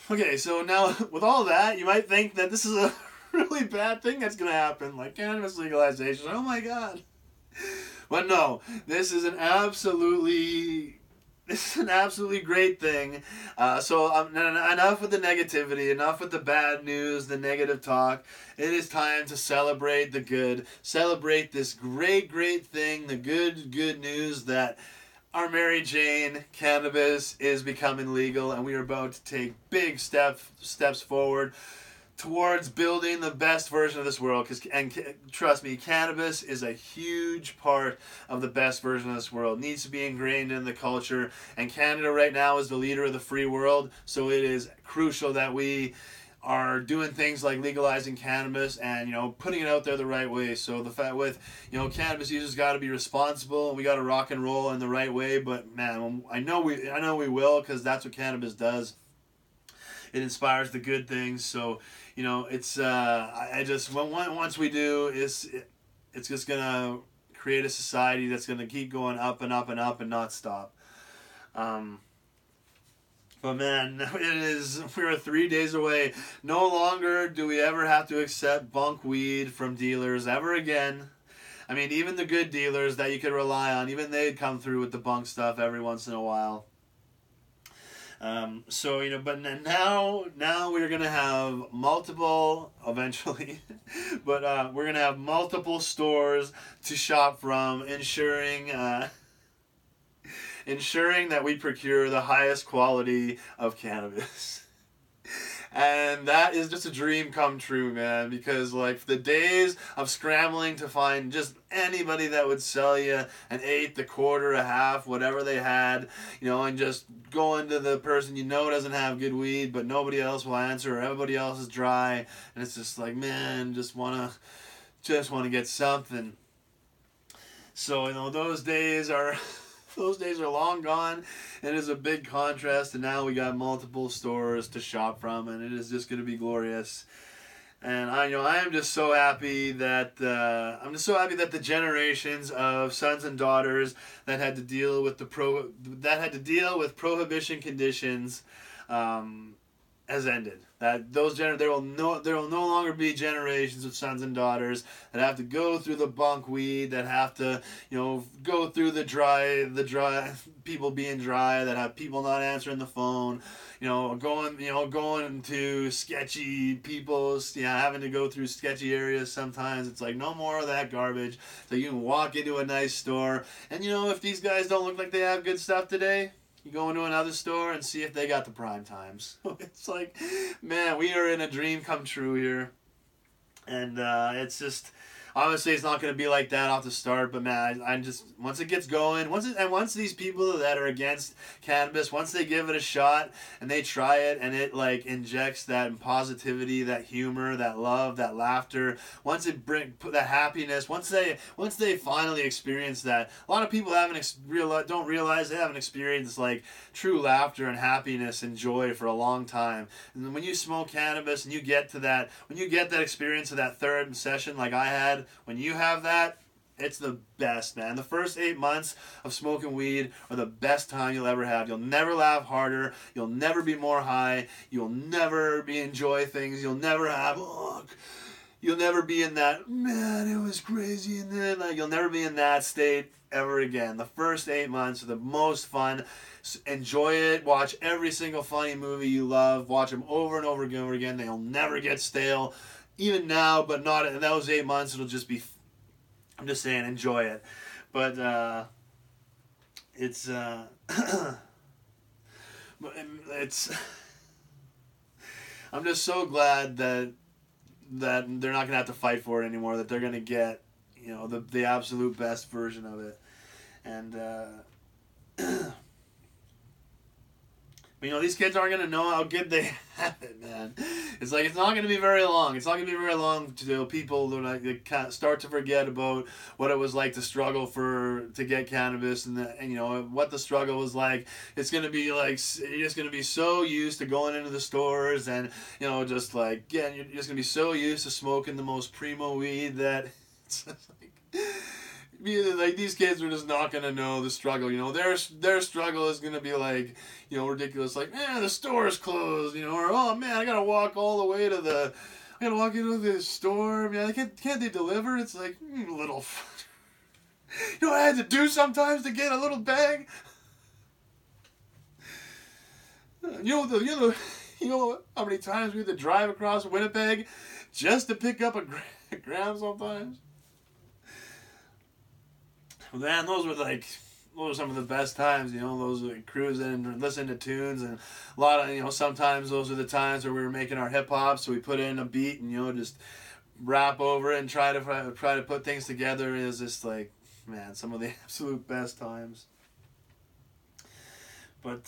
Okay, so now with all that, you might think that this is a really bad thing that's going to happen, like cannabis legalization. Oh my God. But no, this is an absolutely great thing. So enough with the negativity, enough with the bad news, the negative talk. It is time to celebrate the good. Celebrate this great thing, the good news that our Mary Jane cannabis is becoming legal, and we are about to take big steps forward towards building the best version of this world. And trust me, cannabis is a huge part of the best version of this world. It needs to be ingrained in the culture, and Canada right now is the leader of the free world, so it is crucial that we are doing things like legalizing cannabis and putting it out there the right way. So the fact with cannabis users got to be responsible, and we got to rock and roll in the right way. But man, I know we will, because that's what cannabis does. It inspires the good things. So it's I just once we do, it's just gonna create a society that's gonna keep going up and up and up and not stop. But man, we're 3 days away. No longer do we ever have to accept bunk weed from dealers ever again. I mean, even the good dealers that you could rely on, even they'd come through with the bunk stuff every once in a while. But now we're going to have multiple, eventually, but we're going to have multiple stores to shop from, ensuring that we procure the highest quality of cannabis. And that is just a dream come true, man, because like the days of scrambling to find just anybody that would sell you an eighth, a quarter, a half, whatever they had, and just going to the person doesn't have good weed, but nobody else will answer, or everybody else is dry, and it's just like, man, just wanna get something. So those days are long gone, and it is a big contrast, and now we got multiple stores to shop from, and it is just going to be glorious. And I am just so happy that the generations of sons and daughters that had to deal with prohibition conditions has ended. That there will no longer be generations of sons and daughters that have to go through the bunk weed, that have to go through the dry people being dry, that have people not answering the phone, going to sketchy people's, having to go through sketchy areas sometimes. It's like, no more of that garbage. So you can walk into a nice store, and if these guys don't look like they have good stuff today, you go into another store and see if they got the prime times. It's like, man, we are in a dream come true here. And it's just, obviously it's not going to be like that off the start, but man, I just, once it gets going, once these people that are against cannabis, once they give it a shot and they try it, and it like injects that positivity, that humor, that love, that laughter, once it that happiness, once they finally experience that, a lot of people don't realize they haven't experienced like true laughter and happiness and joy for a long time. And when you smoke cannabis and you get that experience of that third session like I had, when you have that, it's the best, man. The first 8 months of smoking weed are the best time you'll ever have. You'll never laugh harder. You'll never be more high. You'll never enjoy things. You'll never be in that, man, it was crazy, and then you'll never be in that state ever again. The first 8 months are the most fun. Enjoy it. Watch every single funny movie you love. Watch them over and over again. They'll never get stale. Even now, but not in those 8 months, it'll just be, I'm just saying, enjoy it. But, it's, it's I'm just so glad that they're not gonna have to fight for it anymore. That they're gonna get, you know, the absolute best version of it, and you know, these kids aren't gonna know how good they have it, man. It's like, it's not gonna be very long. It's not gonna be very long till people start to forget about what it was like to struggle to get cannabis, and you know what the struggle was like. It's gonna be like, you're just gonna be so used to going into the stores, and you know, just like, again, you're just gonna be so used to smoking the most primo weed that it's just like these kids are just not gonna know the struggle. You know, their struggle is gonna be like, you know, ridiculous. Like, man, the store's closed. You know, or oh man, I gotta walk all the way to I gotta walk into the store. Man, can't they deliver? It's like, little. You know what I had to do sometimes to get a little bag. You know how many times we had to drive across Winnipeg just to pick up a gram sometimes. Man, those were some of the best times, you know, those like cruising and listening to tunes, and a lot of, you know, sometimes those are the times where we were making our hip hop, so we put in a beat and, you know, just rap over it and try to put things together. Is just like, man, some of the absolute best times. But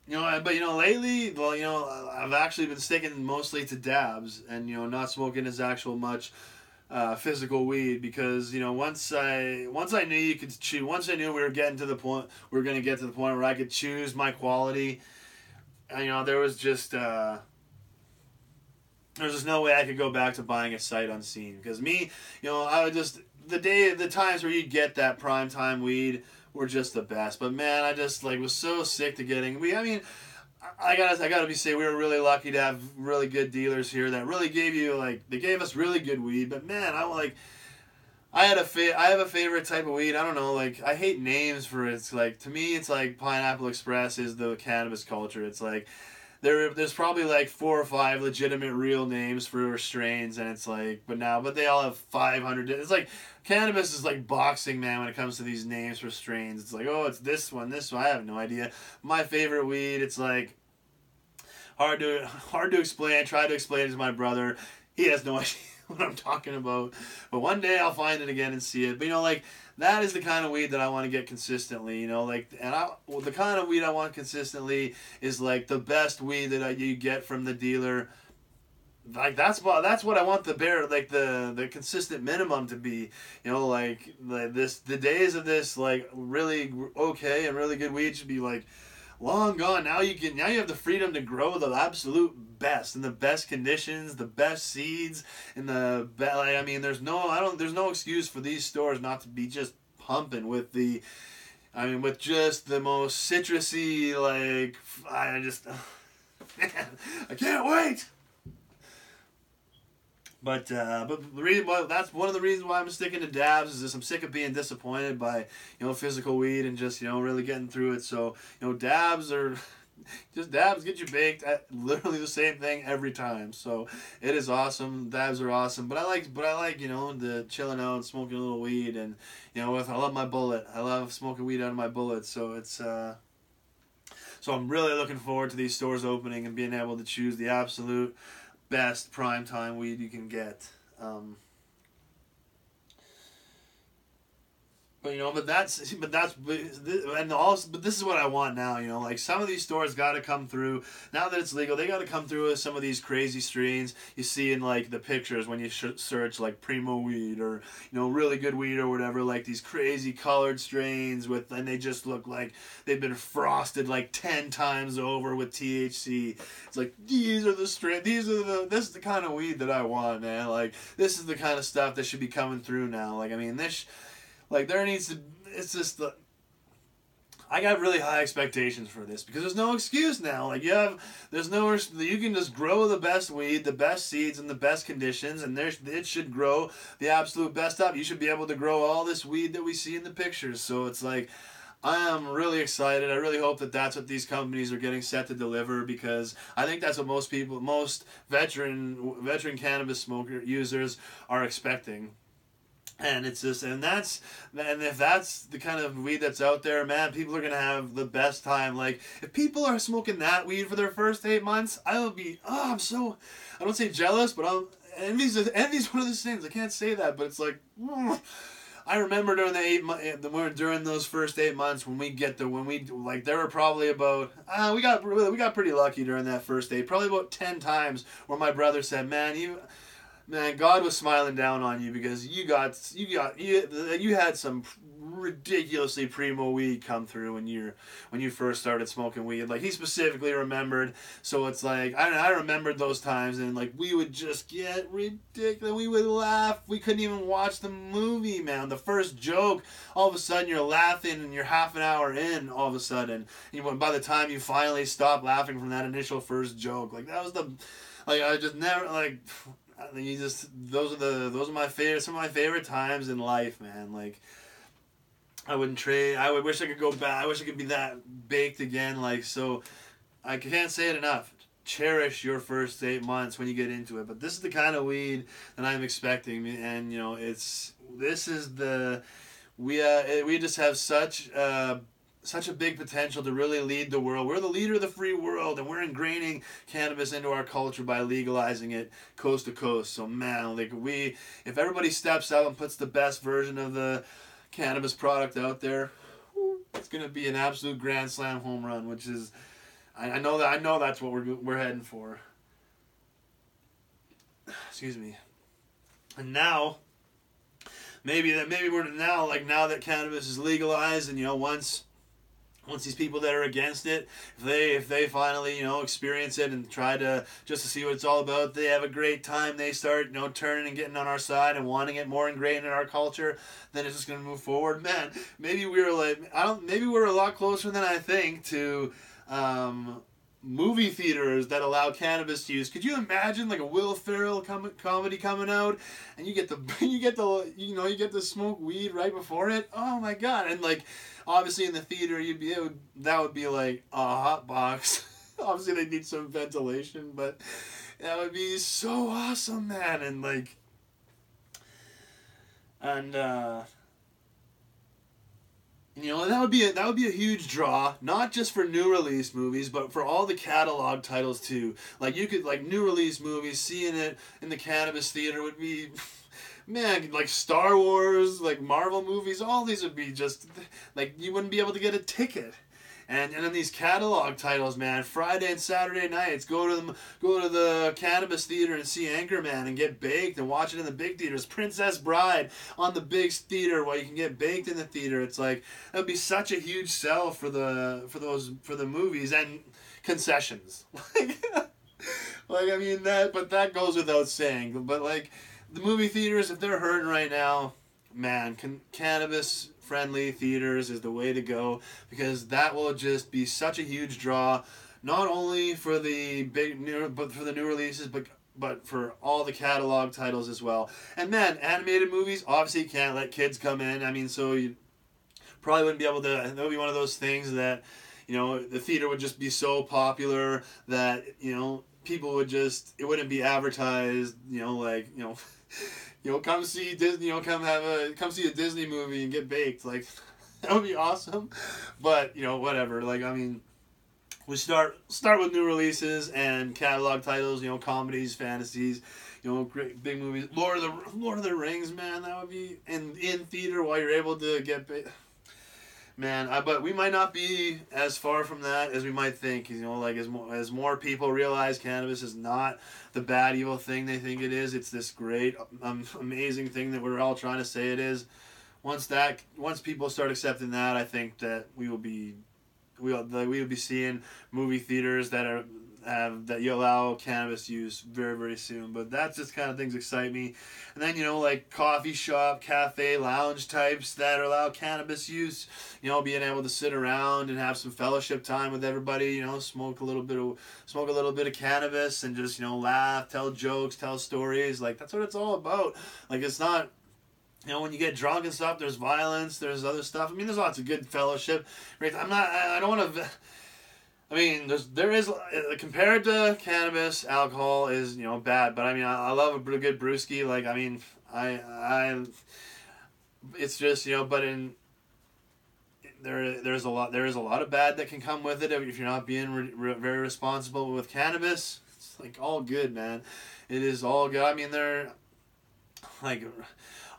lately, well, you know, I've actually been sticking mostly to dabs, and, you know, not smoking as actual much physical weed, because, you know, once I knew you could choose, once I knew we were going to get to the point where I could choose my quality, and, you know, there was just no way I could go back to buying a sight unseen, because me, you know, I would just, the times where you'd get that prime time weed were just the best. But man, I just like was so sick to getting weed. I mean, I gotta say, we were really lucky to have really good dealers here that really they gave us really good weed. But man, I have a favorite type of weed. I don't know, like, I hate names for it. It's like, to me, it's like Pineapple Express is the cannabis culture. It's like, there's probably like 4 or 5 legitimate real names for strains, and it's like, but they all have 500. It's like, cannabis is like boxing, man, when it comes to these names for strains. It's like, oh, it's this one. I have no idea. My favorite weed, it's like hard to explain. I try to explain it to my brother. He has no idea what I'm talking about. But one day I'll find it again and see it. But, you know, like, that is the kind of weed that I want to get consistently, you know, like, the kind of weed I want consistently is like the best weed that you get from the dealer. Like, that's what I want the consistent minimum to be, you know, like the days of this, like, really okay and really good weed should be like long gone. Now you have the freedom to grow the absolute best in the best conditions, the best seeds, and I mean, there's no excuse for these stores not to be just pumping with with just the most citrusy, like, man, I can't wait. But that's one of the reasons why I'm sticking to dabs, is just I'm sick of being disappointed by, you know, physical weed and just, you know, really getting through it. So, you know, dabs get you baked at literally the same thing every time. So it is awesome. Dabs are awesome. But I like, you know, the chilling out and smoking a little weed, and, you know, I love my bullet. I love smoking weed out of my bullet. So it's so I'm really looking forward to these stores opening and being able to choose the absolute best prime time weed you can get. But, you know, but this is what I want now, you know, like, some of these stores got to come through, now that it's legal, they got to come through with some of these crazy strains you see in, like, the pictures when you search, like, primo weed, or, you know, really good weed or whatever, like, these crazy colored strains and they just look like they've been frosted, like, 10 times over with THC. It's like, this is the kind of weed that I want, man. Like, this is the kind of stuff that should be coming through now. Like, I mean, like, there needs to, it's just I got really high expectations for this, because there's no excuse now. Like, you can just grow the best weed, the best seeds, in the best conditions, and it should grow the absolute best up. You should be able to grow all this weed that we see in the pictures. So it's like, I am really excited. I really hope that that's what these companies are getting set to deliver, because I think that's what most veteran cannabis users are expecting. And it's just, and if that's the kind of weed that's out there, man, people are gonna have the best time. Like, if people are smoking that weed for their first 8 months, I will be, I don't say jealous, but envy's one of those things. I can't say that, but it's like, I remember during during those first 8 months when there were probably about, we got pretty lucky during that first 8, probably about 10 times where my brother said, man, God was smiling down on you because you had some ridiculously primo weed come through when you first started smoking weed. Like, he specifically remembered. So it's like, I remembered those times, and like, we would just get ridiculous. We would laugh. We couldn't even watch the movie, man. The first joke, all of a sudden you're laughing, and you're half an hour in. All of a sudden, by the time you finally stop laughing from that initial first joke, like, that was I just never like. Those are my favorite, some of my favorite times in life, man. Like, I wouldn't trade. I wish I could go back. I wish I could be that baked again. Like, so I can't say it enough. Cherish your first 8 months when you get into it. But this is the kind of weed that I'm expecting, and we just have such a big potential to really lead the world. We're the leader of the free world, and we're ingraining cannabis into our culture by legalizing it coast to coast. So, man, like, if everybody steps up and puts the best version of the cannabis product out there, it's gonna be an absolute grand slam home run. Which is, I know that's what we're heading for. Excuse me. And now, maybe we're now that cannabis is legalized, and once these people that are against it, if they finally, experience it and try to see what it's all about, they have a great time, they start, turning and getting on our side and wanting it more ingrained in our culture, then it's just going to move forward. Man, maybe we're a lot closer than I think to movie theaters that allow cannabis use. Could you imagine like a Will Ferrell comedy coming out, and you get to smoke weed right before it? Oh my God. And like, obviously in the theater that would be like a hot box. Obviously they need some ventilation, but that would be so awesome, man. And like, that would be a huge draw, not just for new release movies, but for all the catalog titles too. Like, you could, like, new release movies, seeing it in the cannabis theater would be, man, like Star Wars, like Marvel movies, all these would be just, like, you wouldn't be able to get a ticket. And then these catalog titles, man, Friday and Saturday nights, go to the cannabis theater and see Anchorman and get baked and watch it in the big theaters. Princess Bride on the big theater while you can get baked in the theater. It's like, that would be such a huge sell for the movies and concessions. That goes without saying. But like, the movie theaters, if they're hurting right now, man, cannabis friendly theaters is the way to go, because that will just be such a huge draw, not only for the new releases, but for all the catalog titles as well. And then animated movies, obviously you can't let kids come in. I mean, so you probably wouldn't be able to. That would be one of those things that, the theater would just be so popular that, people would just, it wouldn't be advertised, come see Disney, come see a Disney movie and get baked. Like, that would be awesome. But, whatever. Like, I mean, we start with new releases and catalog titles, comedies, fantasies, great big movies. Lord of the Rings, man, that would be in theater while you're able to get baked. Man, but we might not be as far from that as we might think. As more people realize cannabis is not the bad, evil thing they think it is. It's this great, amazing thing that we're all trying to say it is. Once people start accepting that, I think that we will be seeing movie theaters that you allow cannabis use very, very soon. But that's just kind of things excite me. And then, like coffee shop, cafe, lounge types that allow cannabis use, being able to sit around and have some fellowship time with everybody, smoke a little bit of cannabis and just, laugh, tell jokes, tell stories. Like, that's what it's all about. Like, it's not, when you get drunk and stuff, there's violence, there's other stuff. I mean, there's lots of good fellowship. Right? I don't want to, I mean, there is, compared to cannabis, alcohol is, bad. But I mean, I love a good brewski. Like, I mean, it's just, but there is a lot of bad that can come with it if you're not being very responsible with cannabis. It's like all good, man. It is all good. I mean, they're like,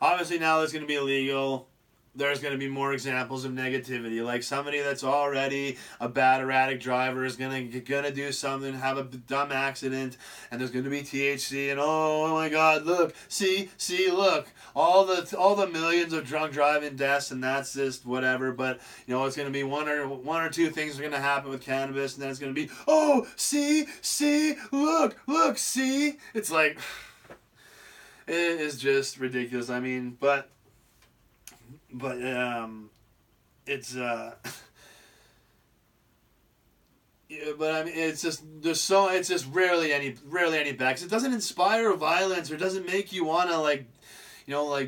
obviously now it's going to be illegal. There's going to be more examples of negativity. Like somebody that's already a bad erratic driver is gonna do something, have a dumb accident, and there's going to be THC, and oh my God, look, see, look, all the millions of drunk driving deaths, and that's just whatever. But it's going to be one or two things are going to happen with cannabis, and then it's going to be, oh, see, look, see. It's like, it is just ridiculous. I mean, but it's yeah, but I mean, it's just it's just rarely any bad. 'Cause it doesn't inspire violence or doesn't make you wanna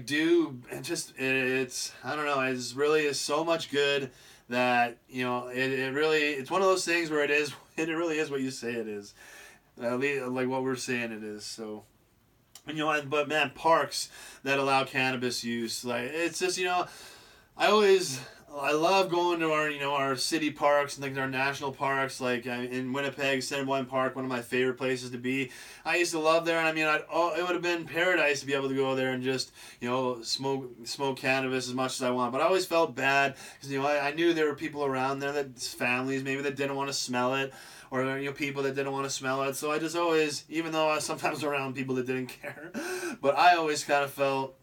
do, and just it's, I don't know, it's really is so much good that it really, it's one of those things where it really is what you say it is, at least like what we're saying it is. So. But man, parks that allow cannabis use, like, it's just, I love going to our city parks and like our national parks, like in Winnipeg, Assiniboine Park, one of my favorite places to be. I used to love there, and I mean, it would have been paradise to be able to go there and just smoke cannabis as much as I want. But I always felt bad because I knew there were people around there, that families maybe that didn't want to smell it, or people that didn't want to smell it. So I just always, even though I was sometimes around people that didn't care, but I always kind of felt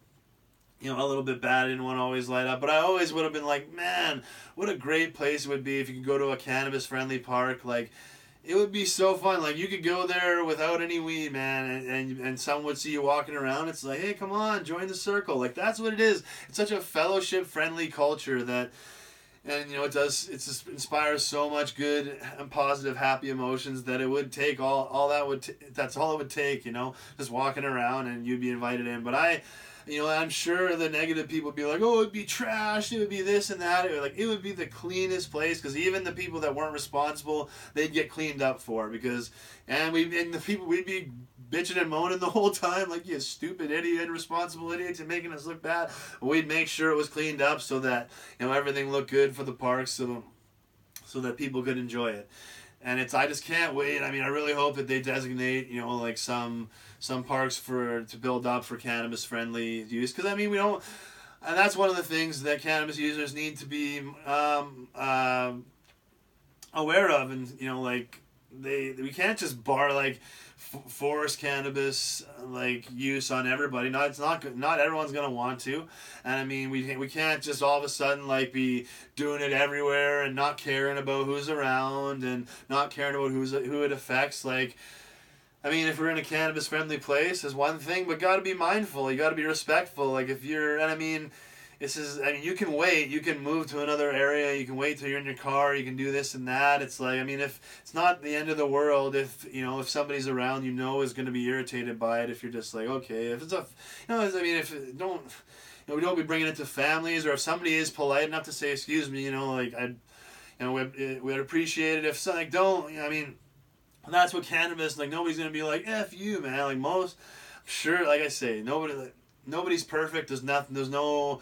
a little bit bad. I didn't want to always light up, but I always would have been like, man, what a great place it would be if you could go to a cannabis friendly park. Like, it would be so fun. Like, you could go there without any weed, man, and someone would see you walking around. It's like, hey, come on, join the circle. Like, that's what it is. It's such a fellowship friendly culture that. And it just inspires so much good and positive, happy emotions that it would take that's all it would take, just walking around and you'd be invited in. But I'm sure the negative people would be like, oh, it'd be trash, it would be this and that. It would be the cleanest place, because even the people that weren't responsible, they'd get cleaned up for, we'd be bitching and moaning the whole time, like, you stupid idiot, irresponsible idiots, and making us look bad. We'd make sure it was cleaned up so that everything looked good for the parks, so that people could enjoy it. And I just can't wait. I mean, I really hope that they designate like some parks to build up for cannabis friendly use, because I mean, we don't, and that's one of the things that cannabis users need to be aware of, and we can't just force cannabis use on everybody. Not everyone's gonna want to, and I mean, we can't just all of a sudden be doing it everywhere and not caring about who's around and not caring about who it affects. I mean, if we're in a cannabis friendly place is one thing, but gotta be mindful. You gotta be respectful. You can wait. You can move to another area. You can wait till you're in your car. You can do this and that. It's like, I mean, if it's not the end of the world, if somebody's around, is going to be irritated by it. If you're just like, okay, if it's we don't be bringing it to families, or if somebody is polite enough to say, excuse me, we'd appreciate it if something, that's what cannabis, nobody's going to be like, F you, man. I'm sure, like I say, nobody's perfect. There's no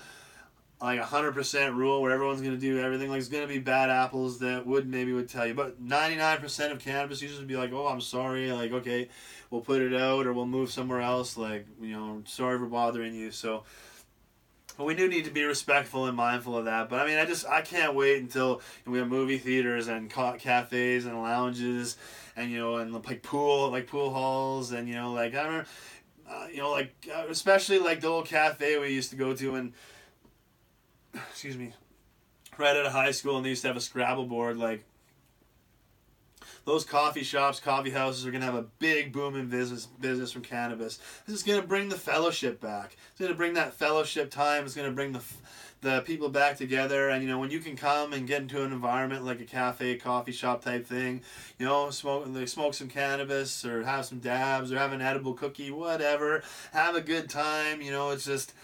100% rule where everyone's going to do everything. There's going to be bad apples that would tell you, but 99% of cannabis users would be like, oh, I'm sorry, okay, we'll put it out, or we'll move somewhere else, sorry for bothering you. So, but we do need to be respectful and mindful of that. But I mean, I can't wait until we have movie theaters and cafes and lounges and and pool halls, and I don't especially the old cafe we used to go to, and excuse me, right out of high school, and they used to have a Scrabble board. Those coffee shops, coffee houses are going to have a big boom in business from cannabis. This is going to bring the fellowship back. It's going to bring that fellowship time. It's going to bring the people back together. And, when you can come and get into an environment like a cafe, coffee shop type thing, smoke some cannabis, or have some dabs, or have an edible cookie, whatever. Have a good time. It's just...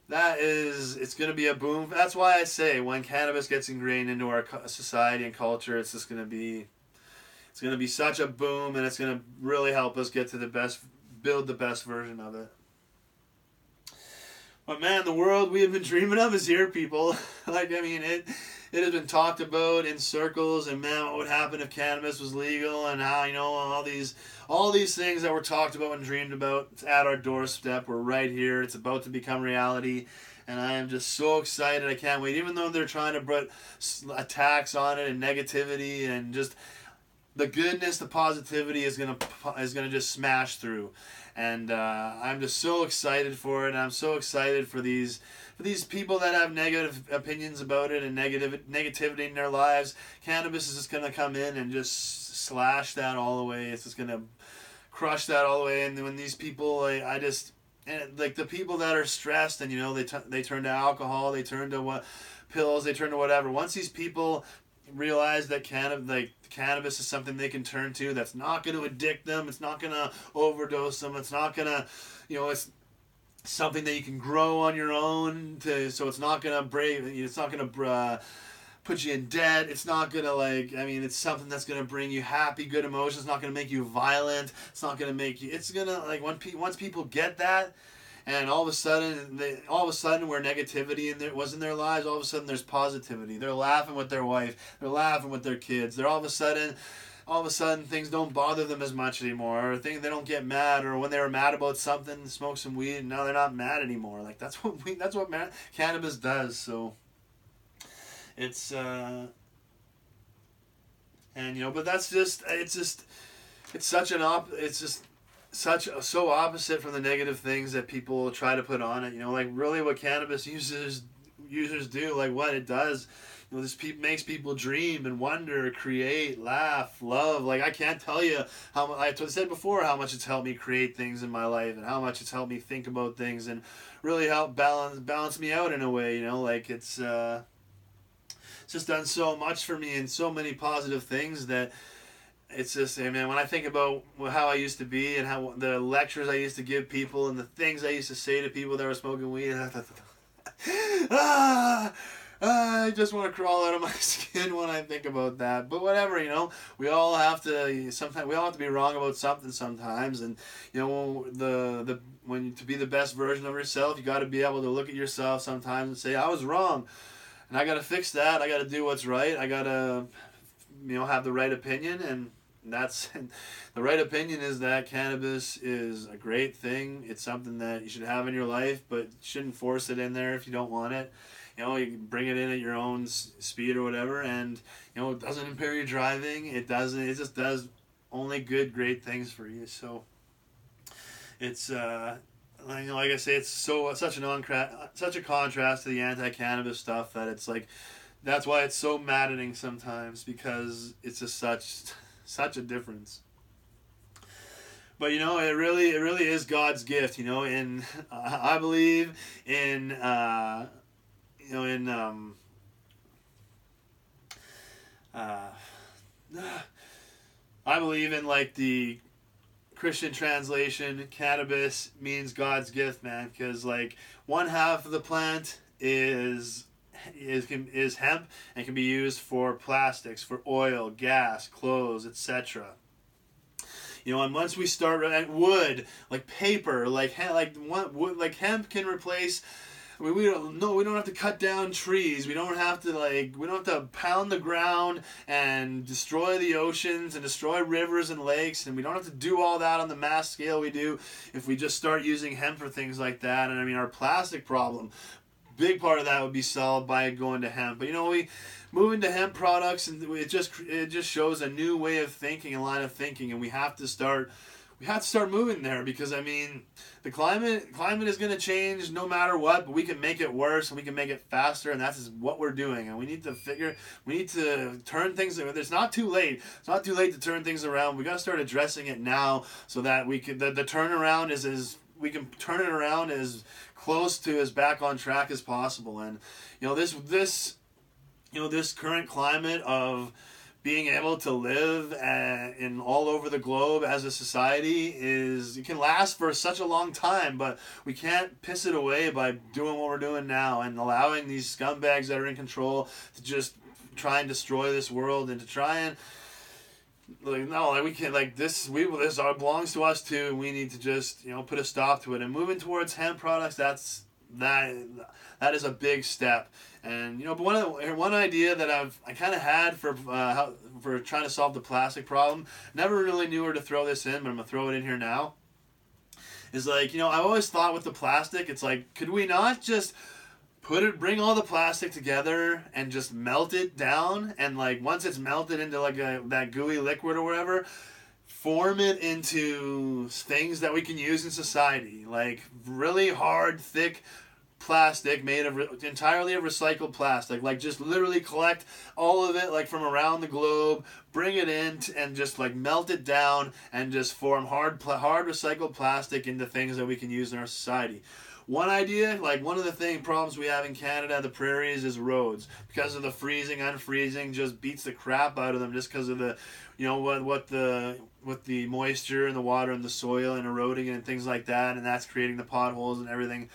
it's going to be a boom. That's why I say, when cannabis gets ingrained into our society and culture, it's just going to be such a boom, and it's going to really help us build the best version of it. But man, the world we have been dreaming of is here, people. Like, I mean, it has been talked about in circles, and man, what would happen if cannabis was legal, and how, you know, all these things that were talked about and dreamed about. It's at our doorstep. We're right here. It's about to become reality, and I am just so excited. I can't wait. Even though they're trying to put attacks on it and negativity and just the goodness, the positivity is gonna just smash through, and I'm just so excited for it. And I'm so excited for these people that have negative opinions about it and negativity in their lives. Cannabis is just gonna come in and just slash that all the way. It's just gonna crush that all the way. And when these people, and like the people that are stressed, and you know, they turn to alcohol, they turn to pills, they turn to whatever. Once these people realize that cannabis is something they can turn to, that's not going to addict them, it's not going to overdose them, it's not going to, you know, it's something that you can grow on your own, so it's not going to it's not going to put you in debt, it's not going to, like, I mean, it's something that's going to bring you happy, good emotions, it's not going to make you violent, it's not going to make you, it's going to, like, once people get that, and all of a sudden, where negativity was in their lives, all of a sudden there's positivity. They're laughing with their wife. They're laughing with their kids. They're all of a sudden things don't bother them as much anymore. Or they don't get mad. Or when they were mad about something, smoke some weed, and now they're not mad anymore. Like that's what cannabis does. So it's and you know, but it's so opposite from the negative things that people try to put on it. You know, like really what cannabis users do, like what it does, you know, this makes people dream and wonder, create, laugh, love. Like I can't tell you how I said before how much it's helped me create things in my life, and how much it's helped me think about things and really help balance me out in a way. You know, like it's just done so much for me and so many positive things that. It's just, man, when I think about how I used to be and how the lectures I used to give people and the things I used to say to people that were smoking weed, I just want to crawl out of my skin when I think about that. But whatever, you know, we all have to be wrong about something sometimes, and you know, to be the best version of yourself, you got to be able to look at yourself sometimes and say, I was wrong, and I got to fix that. I got to do what's right. I got to, you know, have the right opinion, and that's the right opinion is that cannabis is a great thing. It's something that you should have in your life, but you shouldn't force it in there if you don't want it. You know, you can bring it in at your own speed or whatever, and you know, it doesn't impair your driving. It just does only great things for you. So it's you know, like I say, it's such a contrast to the anti-cannabis stuff that it's like. That's why it's so maddening sometimes, because it's just such a difference. But you know, it really is God's gift. You know, and I believe in you know, in I believe in like the Christian translation, cannabis means God's gift, man, because like one half of the plant is hemp and can be used for plastics, for oil, gas, clothes, etc. You know, and once we start wood, like paper, like hemp can replace. We don't have to cut down trees. We don't have to pound the ground and destroy the oceans and destroy rivers and lakes, and we don't have to do all that on the mass scale we do if we just start using hemp for things like that. And I mean, our plastic problem, big part of that would be solved by going to hemp. But you know, we move into hemp products, and it just shows a new way of thinking, a line of thinking, and we have to start moving there, because I mean, the climate is going to change no matter what, but we can make it worse and we can make it faster, and that's what we're doing. And we need to turn things. It's not too late. It's not too late to turn things around. We got to start addressing it now, so that we can the turnaround we can turn it around as close to as back on track as possible. And you know, this current climate of being able to live in all over the globe as a society it can last for such a long time, but we can't piss it away by doing what we're doing now and allowing these scumbags that are in control to just try and destroy this world, and to try and we can't, this belongs to us too, and we need to just, you know, put a stop to it. And moving towards hemp products, that's that is a big step. And you know, but one idea that I kind of had for for trying to solve the plastic problem, never really knew where to throw this in, but I'm gonna throw it in here now. Is like, you know, I always thought with the plastic, it's like, could we not just bring all the plastic together and just melt it down, and like once it's melted into like that gooey liquid or whatever, form it into things that we can use in society, like really hard, thick plastic made of entirely of recycled plastic. Like just literally collect all of it, like from around the globe, bring it in and just like melt it down and just form hard recycled plastic into things that we can use in our society. One idea, like one of the problems we have in Canada, the prairies, is roads. Because of the freezing, unfreezing, just beats the crap out of them just because of the, you know, what the moisture and the water and the soil and eroding and things like that, and that's creating the potholes and everything.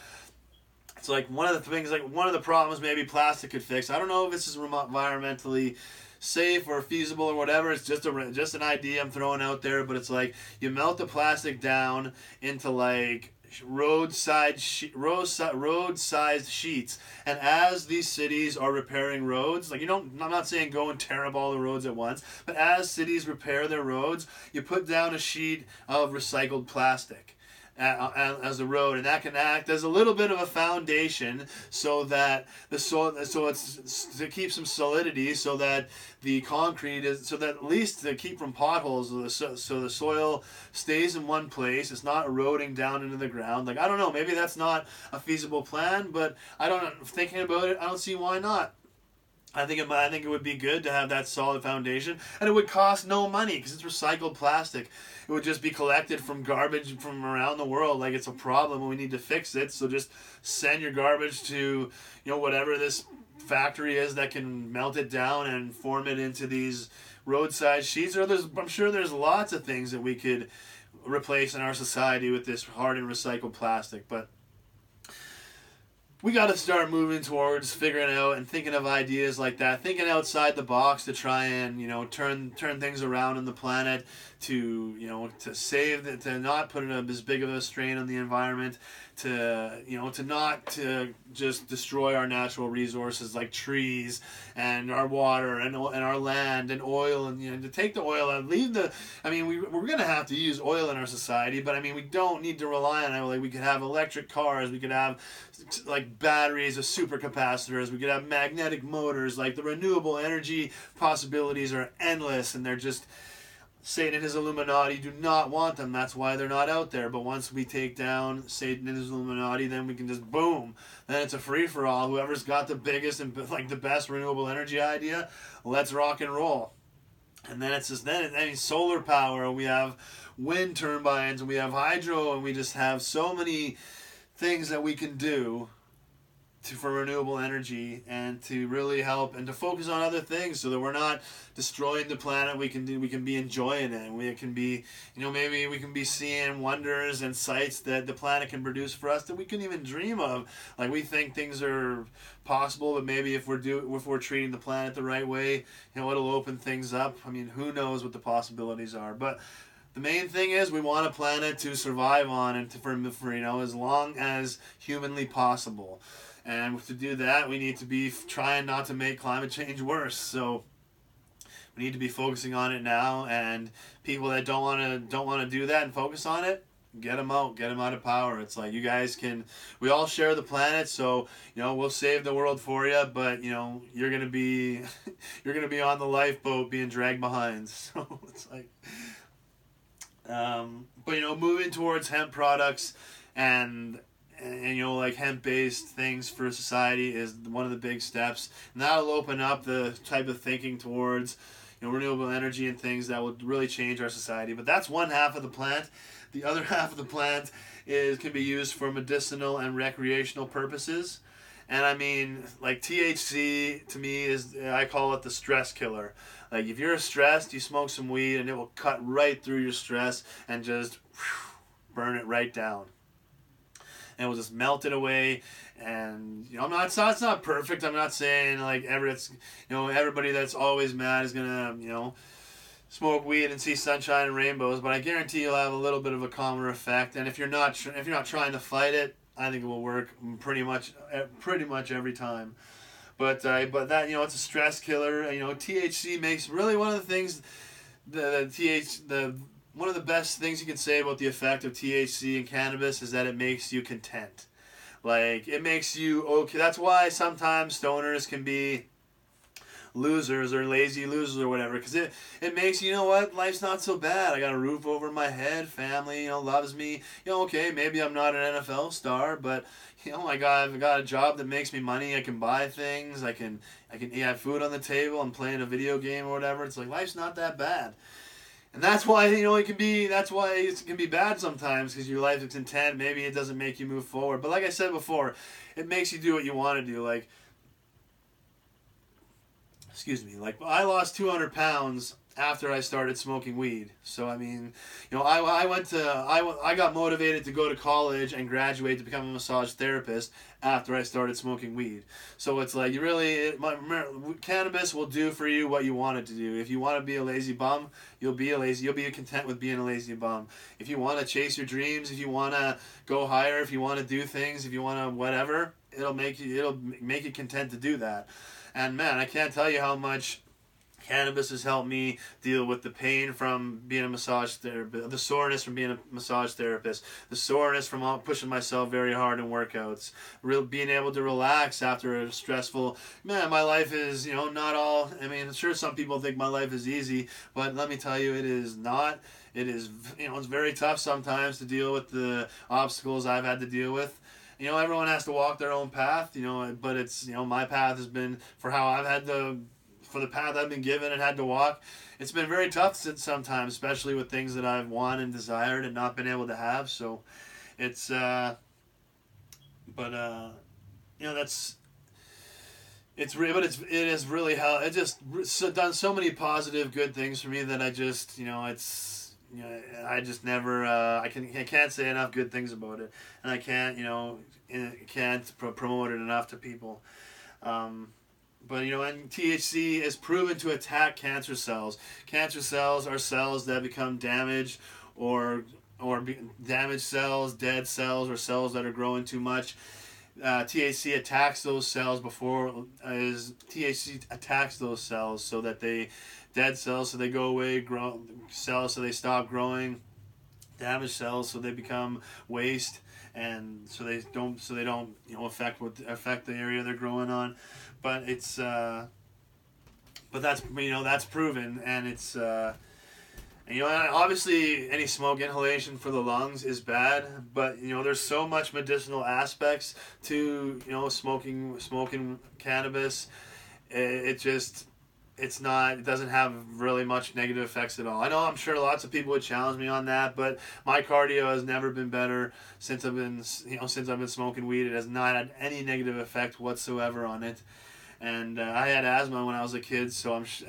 It's like one of the problems maybe plastic could fix. I don't know if this is environmentally safe or feasible or whatever. It's just an idea I'm throwing out there, but it's like you melt the plastic down into like road-sized sheets, and as these cities are repairing roads, like, I'm not saying go and tear up all the roads at once, but as cities repair their roads, you put down a sheet of recycled plastic as the road, and that can act as a little bit of a foundation so that it's to keep some solidity, so that the concrete is, so that at least to keep from potholes, so the soil stays in one place, it's not eroding down into the ground. Like, I don't know, maybe that's not a feasible plan, but thinking about it, I don't see why not. I think it would be good to have that solid foundation, and it would cost no money because it's recycled plastic. It would just be collected from garbage from around the world. Like, it's a problem and we need to fix it, so just send your garbage to, whatever this factory is that can melt it down and form it into these roadside sheets. Or I'm sure there's lots of things that we could replace in our society with this hardened recycled plastic, but we got to start moving towards figuring out and thinking of ideas like that, thinking outside the box to try and, turn things around on the planet, to save, to not put as big of a strain on the environment, to not just destroy our natural resources like trees and our water and our land and oil, and to take the oil out, we're going to have to use oil in our society, but we don't need to rely on it. Like, we could have electric cars, we could have like batteries of supercapacitors, we could have magnetic motors. Like, the renewable energy possibilities are endless, and they're just, Satan and his Illuminati do not want them. That's why they're not out there. But once we take down Satan and his Illuminati, then we can just boom. Then it's a free-for-all. Whoever's got the biggest and the best renewable energy idea, let's rock and roll. And then it's just solar power. We have wind turbines, and we have hydro, and we just have so many things that we can do for renewable energy, and to really help and to focus on other things so that we're not destroying the planet. We can be enjoying it, and we can be, maybe we can be seeing wonders and sights that the planet can produce for us that we couldn't even dream of. Like, we think things are possible, but maybe if we're treating the planet the right way, it'll open things up. Who knows what the possibilities are, but the main thing is we want a planet to survive on, and for as long as humanly possible. And to do that, we need to be trying not to make climate change worse. So we need to be focusing on it now. And people that don't want to do that and focus on it, get them out of power. It's like, you guys we all share the planet, so we'll save the world for you. But you're gonna be on the lifeboat being dragged behind. So it's like, but moving towards hemp products and like hemp-based things for society is one of the big steps, and that'll open up the type of thinking towards renewable energy and things that will really change our society. But that's one half of the plant. The other half of the plant can be used for medicinal and recreational purposes. And like THC to me I call it the stress killer. Like, if you're stressed, you smoke some weed and it will cut right through your stress and just burn it right down. And we'll just melt it away. And it's not perfect. I'm not saying like everybody that's always mad is gonna smoke weed and see sunshine and rainbows. But I guarantee you'll have a little bit of a calmer effect. And if you're not trying to fight it, I think it will work pretty much every time. But that, it's a stress killer. THC makes really one of the things the one of the best things you can say about the effect of THC in cannabis is that it makes you content. Like, it makes you okay. That's why sometimes stoners can be losers or lazy losers or whatever, because it makes you know what, life's not so bad. I got a roof over my head, family loves me. Okay, maybe I'm not an NFL star, but I've got a job that makes me money. I can buy things. I can have food on the table. I'm playing a video game or whatever. It's like, life's not that bad. And that's why it can be bad sometimes, because your life is content. Maybe it doesn't make you move forward. But like I said before, it makes you do what you want to do. Like, like I lost 200 pounds after I started smoking weed. So I mean, I got motivated to go to college and graduate to become a massage therapist after I started smoking weed. So it's like, cannabis will do for you what you want it to do. If you want to be a lazy bum, you'll be content with being a lazy bum. If you want to chase your dreams, if you want to go higher, if you want to do things, if you want to whatever, it'll make you content to do that. And man, I can't tell you how much cannabis has helped me deal with the pain from being a massage therapist, the soreness from being a massage therapist, the soreness from pushing myself very hard in workouts, being able to relax after a stressful, man, my life is, not all, I mean, sure, some people think my life is easy, but let me tell you, it is not. It is, it's very tough sometimes to deal with the obstacles I've had to deal with. Everyone has to walk their own path, but it's, my path has been, for the path I've been given and had to walk, it's been very tough sometimes, especially with things that I've wanted and desired and not been able to have. So it's, that's, it has really helped. It just done so many positive, good things for me that I just, I just never, I can't say enough good things about it, and I can't, promote it enough to people. But and THC is proven to attack cancer cells. Cancer cells are cells that become damaged, or damaged cells, dead cells, or cells that are growing too much. THC attacks those cells THC attacks those cells so that dead cells so they go away, grow cells so they stop growing, damaged cells so they become waste, and so they don't affect the area they're growing on. But it's but that's proven, and it's obviously any smoke inhalation for the lungs is bad, but there's so much medicinal aspects to smoking cannabis. It doesn't have really much negative effects at all. I'm sure lots of people would challenge me on that, but my cardio has never been better since I've been smoking weed. It has not had any negative effect whatsoever on it. And I had asthma when I was a kid, so if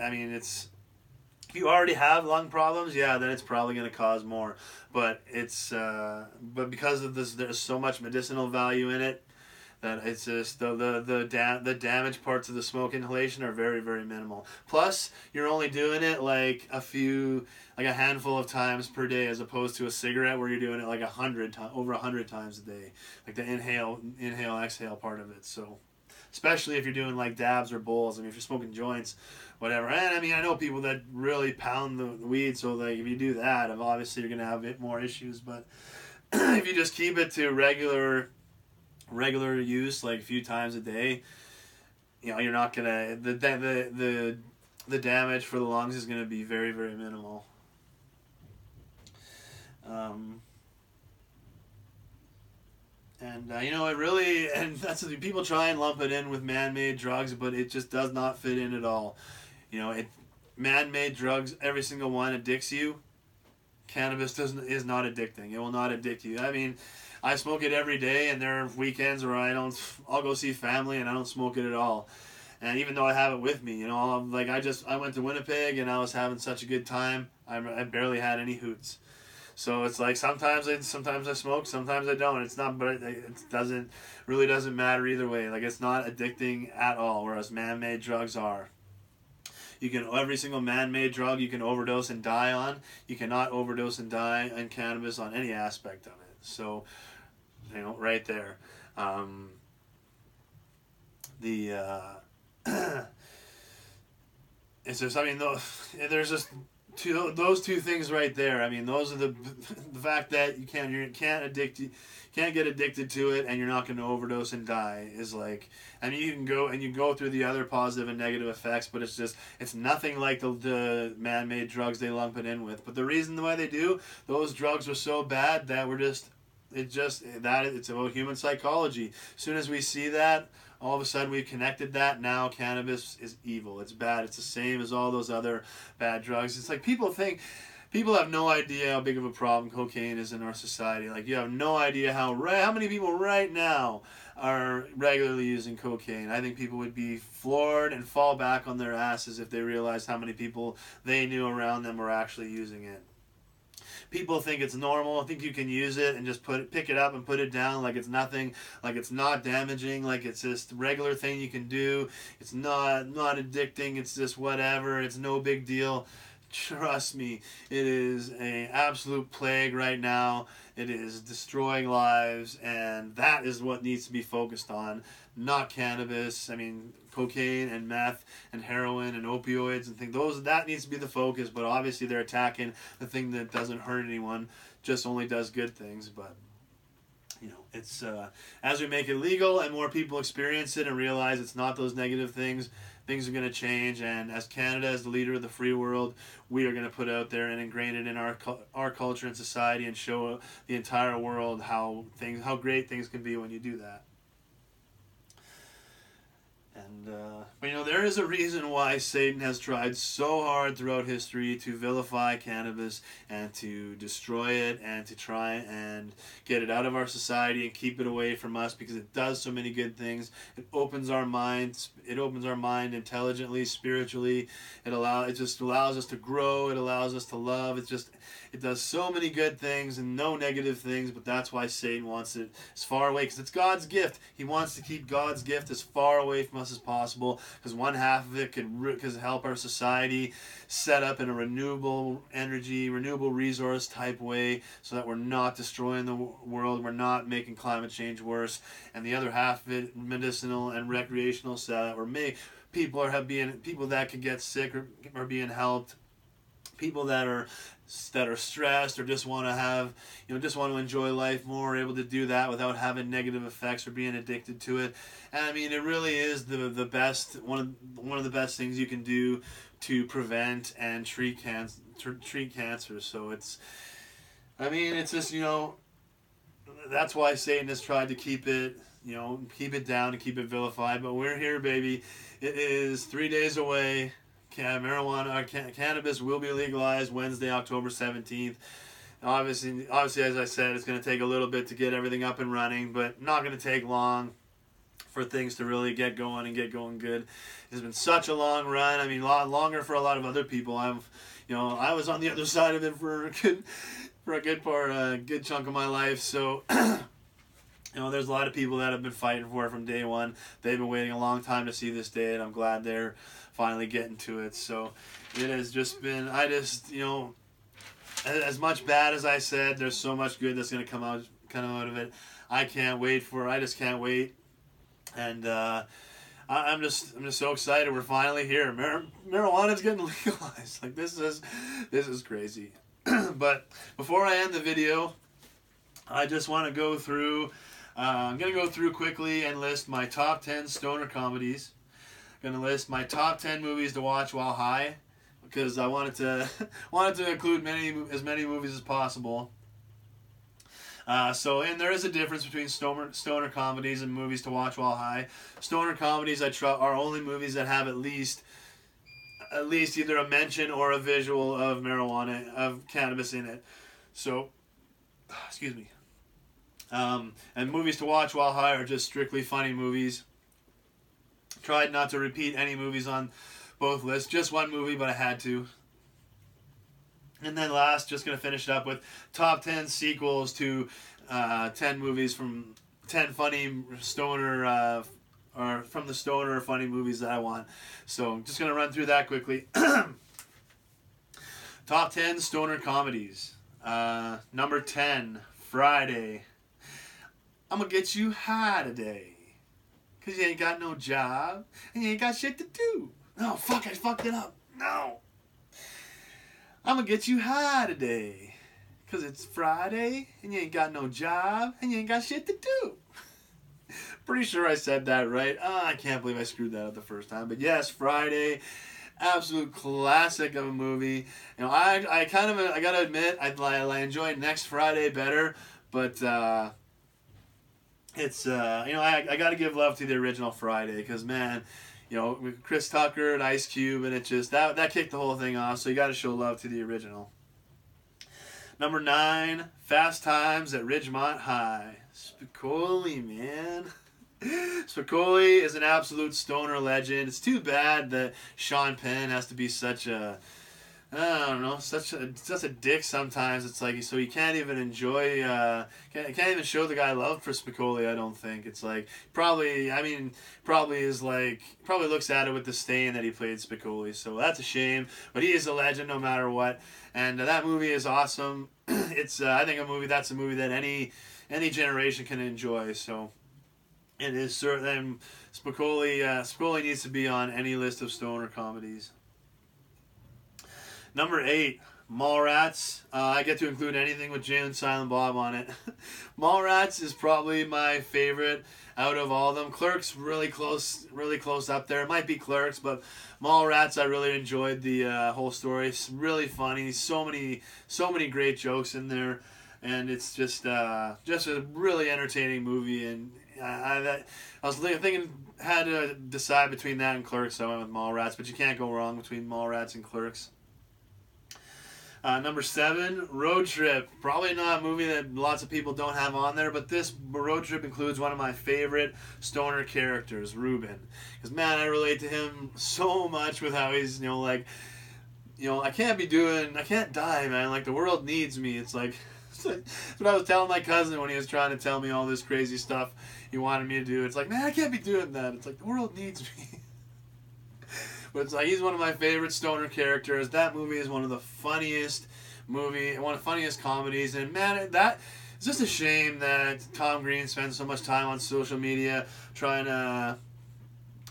you already have lung problems, then it's probably going to cause more. But but because of this, there's so much medicinal value in it that it's just the damage parts of the smoke inhalation are very, very minimal. Plus, you're only doing it like a handful of times per day, as opposed to a cigarette where you're doing it like over 100 times a day, like the inhale, exhale part of it. So, especially if you're doing like dabs or bowls. If you're smoking joints, whatever. And I know people that really pound the weed, so like if you do that, obviously you're gonna have a bit more issues. But if you just keep it to regular use, like a few times a day, you're not gonna the damage for the lungs is gonna be very, very minimal. It really, and that's the people try and lump it in with man-made drugs, but it just does not fit in at all. Man-made drugs, every single one addicts you. Cannabis is not addicting. It will not addict you. I smoke it every day, and there are weekends where I'll go see family and I don't smoke it at all. And even though I have it with me, I went to Winnipeg and I was having such a good time. I barely had any hoots. So it's like sometimes I smoke, sometimes I don't. It's not, but it doesn't matter either way. Like, it's not addicting at all, whereas man-made drugs are. Every single man-made drug you can overdose and die on. You cannot overdose and die on cannabis on any aspect of it. So you know, right there. It's just, I mean, there's just those two things right there. I mean, those are the fact that you can't get addicted to it, and you're not going to overdose and die is like. I mean, you can go through the other positive and negative effects, but it's nothing like the man-made drugs they lump it in with. But the reason why they do, those drugs are so bad that it's about human psychology. As soon as we see that, all of a sudden we've connected that. Now cannabis is evil. It's bad. It's the same as all those other bad drugs. It's like people have no idea how big of a problem cocaine is in our society. Like, you have no idea how many people right now are regularly using cocaine. I think people would be floored and fall back on their asses if they realized how many people they knew around them were actually using it. People think it's normal. I think you can use it and just pick it up and put it down like it's nothing, like it's not damaging, like it's just a regular thing you can do. It's not addicting. It's just whatever. It's no big deal. Trust me, it is an absolute plague right now. It is destroying lives, and that is what needs to be focused on, not cannabis. I mean, cocaine and meth and heroin and opioids and things. That needs to be the focus, but obviously they're attacking the thing that doesn't hurt anyone, just only does good things. But you know, it's as we make it legal and more people experience it and realize it's not those negative things, things are going to change. And as Canada, as the leader of the free world, we are going to put out there and ingrain it in our culture and society and show the entire world how great things can be when you do that. And but you know, there is a reason why Satan has tried so hard throughout history to vilify cannabis and to destroy it and to try and get it out of our society and keep it away from us, because it does so many good things. It opens our minds. It opens our mind intelligently, spiritually. It just allows us to grow. It allows us to love. It does so many good things and no negative things, but that's why Satan wants it as far away, because it's God's gift. He wants to keep God's gift as far away from us as possible, because one half of it could help our society set up in a renewable energy, renewable resource type way, so that we're not destroying the world, we're not making climate change worse, and the other half of it, medicinal and recreational, so that people that could get sick are being helped. People that are stressed or just want to enjoy life more, are able to do that without having negative effects or being addicted to it. And I mean, it really is the best one of the best things you can do to prevent and treat cancer. So it's just, you know, that's why Satan has tried to keep it down and keep it vilified. But we're here, baby. It is 3 days away. Cannabis will be legalized Wednesday, October 17th. Obviously, as I said, it's going to take a little bit to get everything up and running, but not going to take long for things to really get going and get going good. It's been such a long run. I mean, a lot longer for a lot of other people. I was on the other side of it for a good chunk of my life. So, you know, there's a lot of people that have been fighting for it from day one. They've been waiting a long time to see this day, and I'm glad they're finally getting to it. So it has just been, you know, as much bad as I said, there's so much good that's going to come out of it. I just can't wait. And I'm just so excited. We're finally here. Marijuana's getting legalized. Like, this is crazy. But before I end the video, I just want to go through, I'm going to go through quickly and list my top 10 stoner comedies. I'm going to list my top 10 movies to watch while high, because I wanted to include as many movies as possible. And there is a difference between stoner comedies and movies to watch while high. Stoner comedies are only movies that have at least either a mention or a visual of marijuana, of cannabis in it. So, excuse me. And movies to watch while high are just strictly funny movies. Tried not to repeat any movies on both lists. Just one movie, but I had to. And then last, just going to finish it up with top 10 sequels to 10 movies from 10 funny stoner, or from the stoner funny movies that I want. So I'm just going to run through that quickly. Top 10 stoner comedies. Number 10, Friday. I'm gonna get you high today. Cause you ain't got no job and you ain't got shit to do. No, fuck, I fucked it up. No. I'm gonna get you high today. Cause it's Friday and you ain't got no job and you ain't got shit to do. Pretty sure I said that right. Oh, I can't believe I screwed that up the first time. But yes, Friday, absolute classic of a movie. You know, I gotta admit, I enjoy Next Friday better, but it's I gotta give love to the original Friday because man, you know, with Chris Tucker and Ice Cube, and it just that kicked the whole thing off. So you got to show love to the original. Number 9, Fast Times at Ridgemont High. Spicoli, man. Spicoli is an absolute stoner legend. It's too bad that Sean Penn has to be such a, I don't know, such a dick sometimes. It's like, so he can't even enjoy, can't even show the guy love for Spicoli, I don't think. It's like, probably looks at it with disdain that he played Spicoli. So that's a shame, but he is a legend no matter what. And that movie is awesome. It's, I think that's a movie that any generation can enjoy. So it is certainly, Spicoli needs to be on any list of stoner comedies. Number 8, Mallrats. I get to include anything with Jay and Silent Bob on it. Mallrats is probably my favorite out of all of them. Clerks really close up there. It might be Clerks, but Mallrats, I really enjoyed the whole story. It's really funny. So many great jokes in there, and it's just a really entertaining movie. And I was thinking, had to decide between that and Clerks, so I went with Mallrats. But you can't go wrong between Mallrats and Clerks. Number 7, Road Trip. Probably not a movie that lots of people don't have on there, but this Road Trip includes one of my favorite stoner characters, Ruben. Because, man, I relate to him so much with how he's, I can't die, man. Like, the world needs me. It's like, that's what I was telling my cousin when he was trying to tell me all this crazy stuff he wanted me to do. It's like, man, I can't be doing that. It's like, the world needs me. But it's like, he's one of my favorite stoner characters. That movie is one of the funniest comedies. And man, it's just a shame that Tom Green spends so much time on social media trying to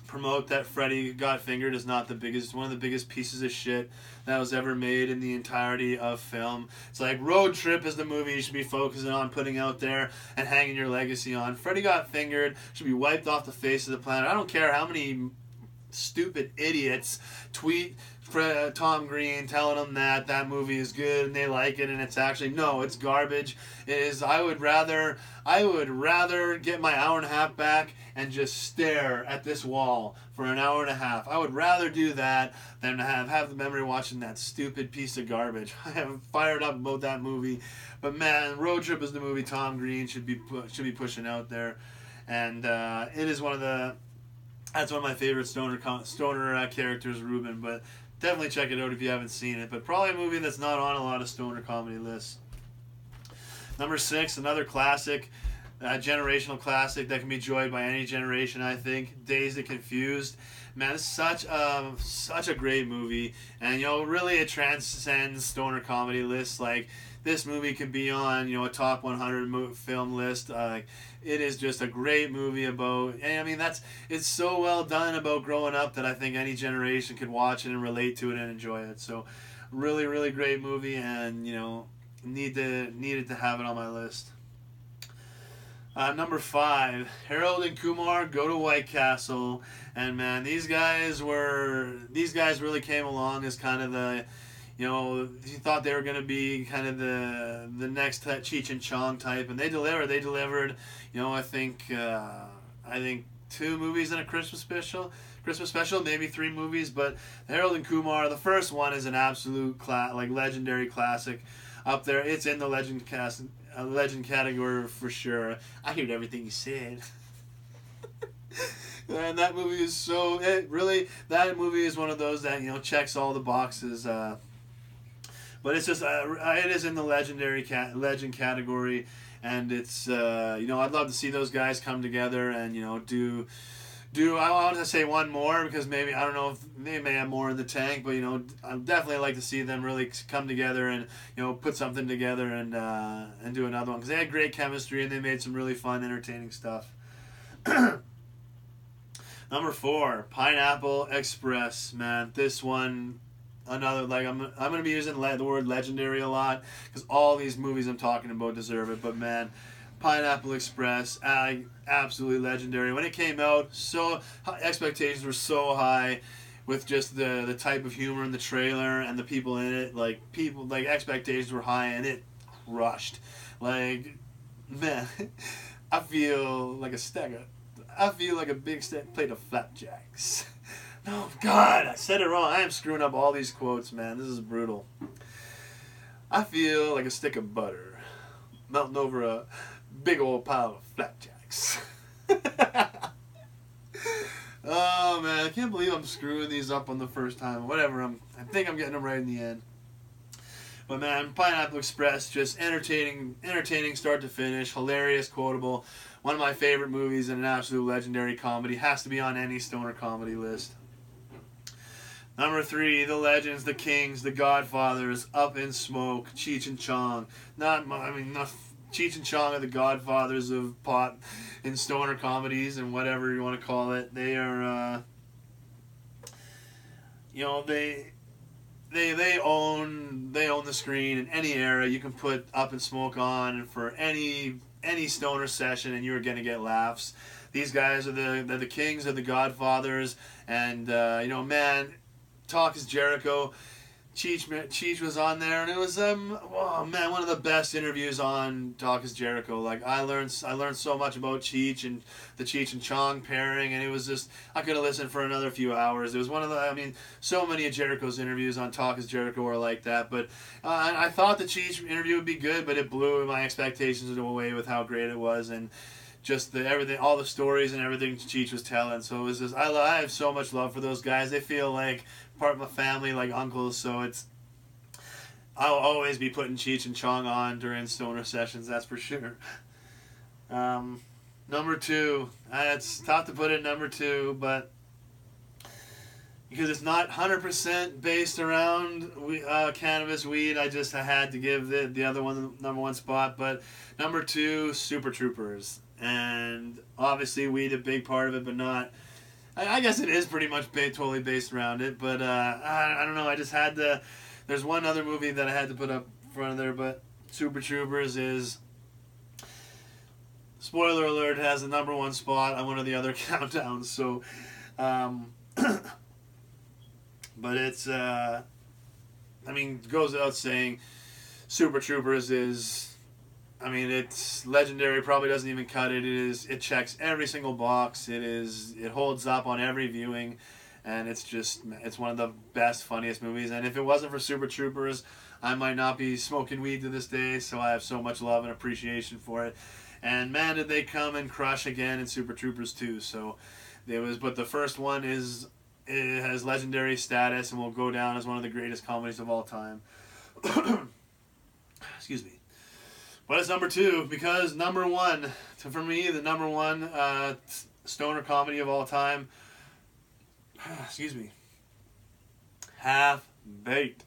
promote that Freddy Got Fingered is not one of the biggest pieces of shit that was ever made in the entirety of film. It's like, Road Trip is the movie you should be focusing on putting out there and hanging your legacy on. Freddy Got Fingered should be wiped off the face of the planet. I don't care how many stupid idiots tweet Tom Green telling them that movie is good and they like it, and it's actually, no, it's garbage. It is. I would rather get my hour and a half back and just stare at this wall for an hour and a half. I would rather do that than have the memory watching that stupid piece of garbage. I am fired up about that movie, but man, Road Trip is the movie Tom Green should be pushing out there, and it is that's one of my favorite stoner characters, Ruben. But definitely check it out if you haven't seen it. But probably a movie that's not on a lot of stoner comedy lists. Number 6, another classic, generational classic that can be enjoyed by any generation, I think. Dazed and Confused. Man, it's such a great movie, and really it transcends stoner comedy lists. Like, this movie could be on a top 100 film list. It is just a great movie about, and I mean, it's so well done about growing up that I think any generation could watch it and relate to it and enjoy it. So, really, really great movie, and needed to have it on my list. Number 5, Harold and Kumar Go to White Castle, and man, these guys really came along as kind of the, you thought they were going to be kind of the next Cheech and Chong type, and they delivered. I think 2 movies and a Christmas special, maybe 3 movies, but Harold and Kumar, the first one is an absolute legendary classic up there. It's in the legend category for sure. I heard everything you said. And that movie is that movie is one of those that checks all the boxes. But it's just it is in the legend category, and it's I'd love to see those guys come together and do I want to say one more because maybe I don't know if they may have more in the tank, but I'd definitely like to see them really come together and put something together and do another one because they had great chemistry and they made some really fun, entertaining stuff. Number 4, Pineapple Express. Man, this one, another I'm gonna be using the word legendary a lot because all these movies I'm talking about deserve it. But man, Pineapple Express, absolutely legendary. When it came out, expectations were so high with just the type of humor in the trailer and the people in it. Expectations were high and it crushed. Man, I feel like a big plate of flapjacks. No, God, I said it wrong. I am screwing up all these quotes, man. This is brutal. I feel like a stick of butter melting over a big old pile of flapjacks. Oh, man, I can't believe I'm screwing these up on the first time. Whatever, I think I'm getting them right in the end. But man, Pineapple Express, just entertaining start to finish, hilarious, quotable. One of my favorite movies and an absolute legendary comedy. Has to be on any stoner comedy list. Number 3, the legends, the kings, the godfathers, Up in Smoke, Cheech and Chong. Not Cheech and Chong are the godfathers of pot and stoner comedies and whatever you want to call it. They are, they own the screen in any era. You can put Up in Smoke on for any stoner session and you're gonna get laughs. These guys are the kings of the godfathers, and man, Talk is Jericho. Cheech was on there, and it was one of the best interviews on Talk is Jericho. Like I learned so much about Cheech and the Cheech and Chong pairing, and it was just I could have listened for another few hours. It was one of so many of Jericho's interviews on Talk is Jericho are like that. But I thought the Cheech interview would be good, but it blew my expectations away with how great it was and just everything, all the stories and everything Cheech was telling. So it was just I have so much love for those guys. They feel like part of my family, like uncles, so I'll always be putting Cheech and Chong on during stoner sessions, that's for sure. Number 2, it's tough to put it number 2, but because it's not 100% based around cannabis, weed, I had to give the other one the number 1 spot. But number 2, Super Troopers, and obviously weed a big part of it, but not. I guess it is pretty much totally based around it, but I don't know. I just had to. There's one other movie that I had to put up front of there, but Super Troopers is. Spoiler alert, has the number 1 spot on one of the other countdowns. So, but it's. Goes without saying, Super Troopers is. It's legendary. Probably doesn't even cut it. It checks every single box. It holds up on every viewing, and it's one of the best, funniest movies. And if it wasn't for Super Troopers, I might not be smoking weed to this day. So I have so much love and appreciation for it. And man, did they come and crush again in Super Troopers 2. So but the first one it has legendary status and will go down as one of the greatest comedies of all time. Excuse me. But it's number 2 because number 1, for me, the number 1 stoner comedy of all time, excuse me, Half Baked.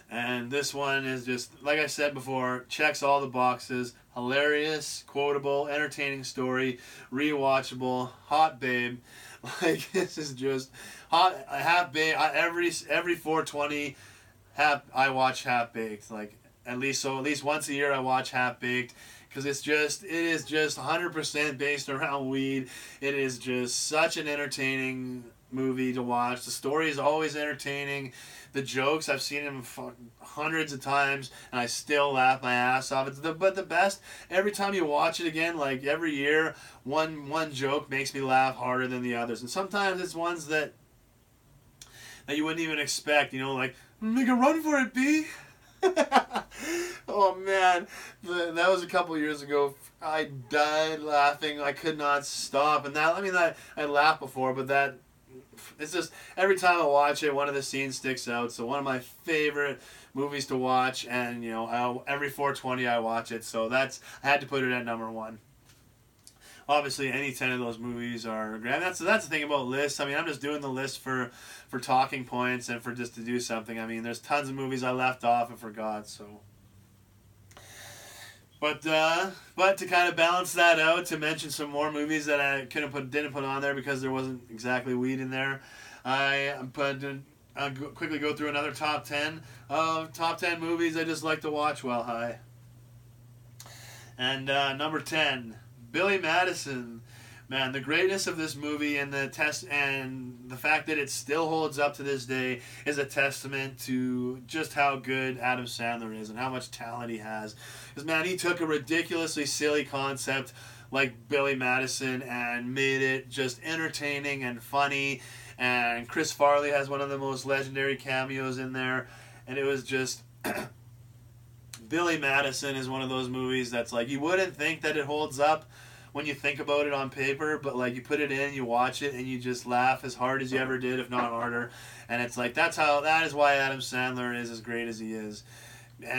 And this one is just, like I said before, checks all the boxes. Hilarious, quotable, entertaining story, rewatchable, hot babe. This is just hot. Half Baked. Every 420, I watch Half Baked. At least once a year I watch Half Baked because it is just 100% based around weed. It is just such an entertaining movie to watch. The story is always entertaining. The jokes, I've seen them hundreds of times and I still laugh my ass off. But the best, every time you watch it again, like every year, one joke makes me laugh harder than the others. And sometimes it's ones that you wouldn't even expect, like, make a run for it, B. Oh man, that was a couple years ago. I died laughing. I could not stop. And I laughed before, but it's just every time I watch it, one of the scenes sticks out. So one of my favorite movies to watch, and every 420 I watch it. So I had to put it at number 1. obviously any 10 of those movies are great. And that's the thing about lists. I mean, I'm just doing the list for talking points and for just to do something. I mean, there's tons of movies I left off and forgot, so. But to kind of balance that out, to mention some more movies that I didn't put on there because there wasn't exactly weed in there, I'll quickly go through another top 10 movies I just like to watch while high. And number 10, Billy Madison. Man, the greatness of this movie and the fact that it still holds up to this day is a testament to just how good Adam Sandler is and how much talent he has. Because, man, he took a ridiculously silly concept like Billy Madison and made it just entertaining and funny. And Chris Farley has one of the most legendary cameos in there. And it was just... Billy Madison is one of those movies that's like, you wouldn't think that it holds up when you think about it on paper, but like you put it in, you watch it, and you just laugh as hard as you ever did, if not harder. And it's like, that is why Adam Sandler is as great as he is.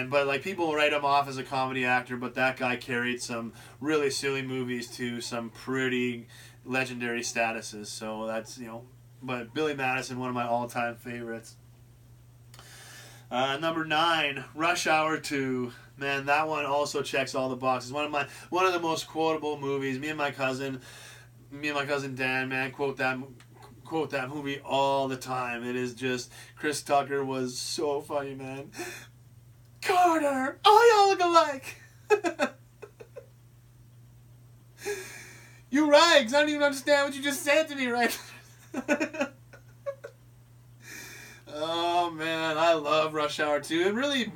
But like, people write him off as a comedy actor, but that guy carried some really silly movies to some pretty legendary statuses. So that's, but Billy Madison, one of my all-time favorites. Number 9, Rush Hour 2. Man, that one also checks all the boxes. One of the most quotable movies. Me and my cousin Dan, man, quote that movie all the time. It is just, Chris Tucker was so funny, man. Carter, y'all look alike. You right, 'cause I don't even understand what you just said to me right. Oh man, I love Rush Hour 2. It really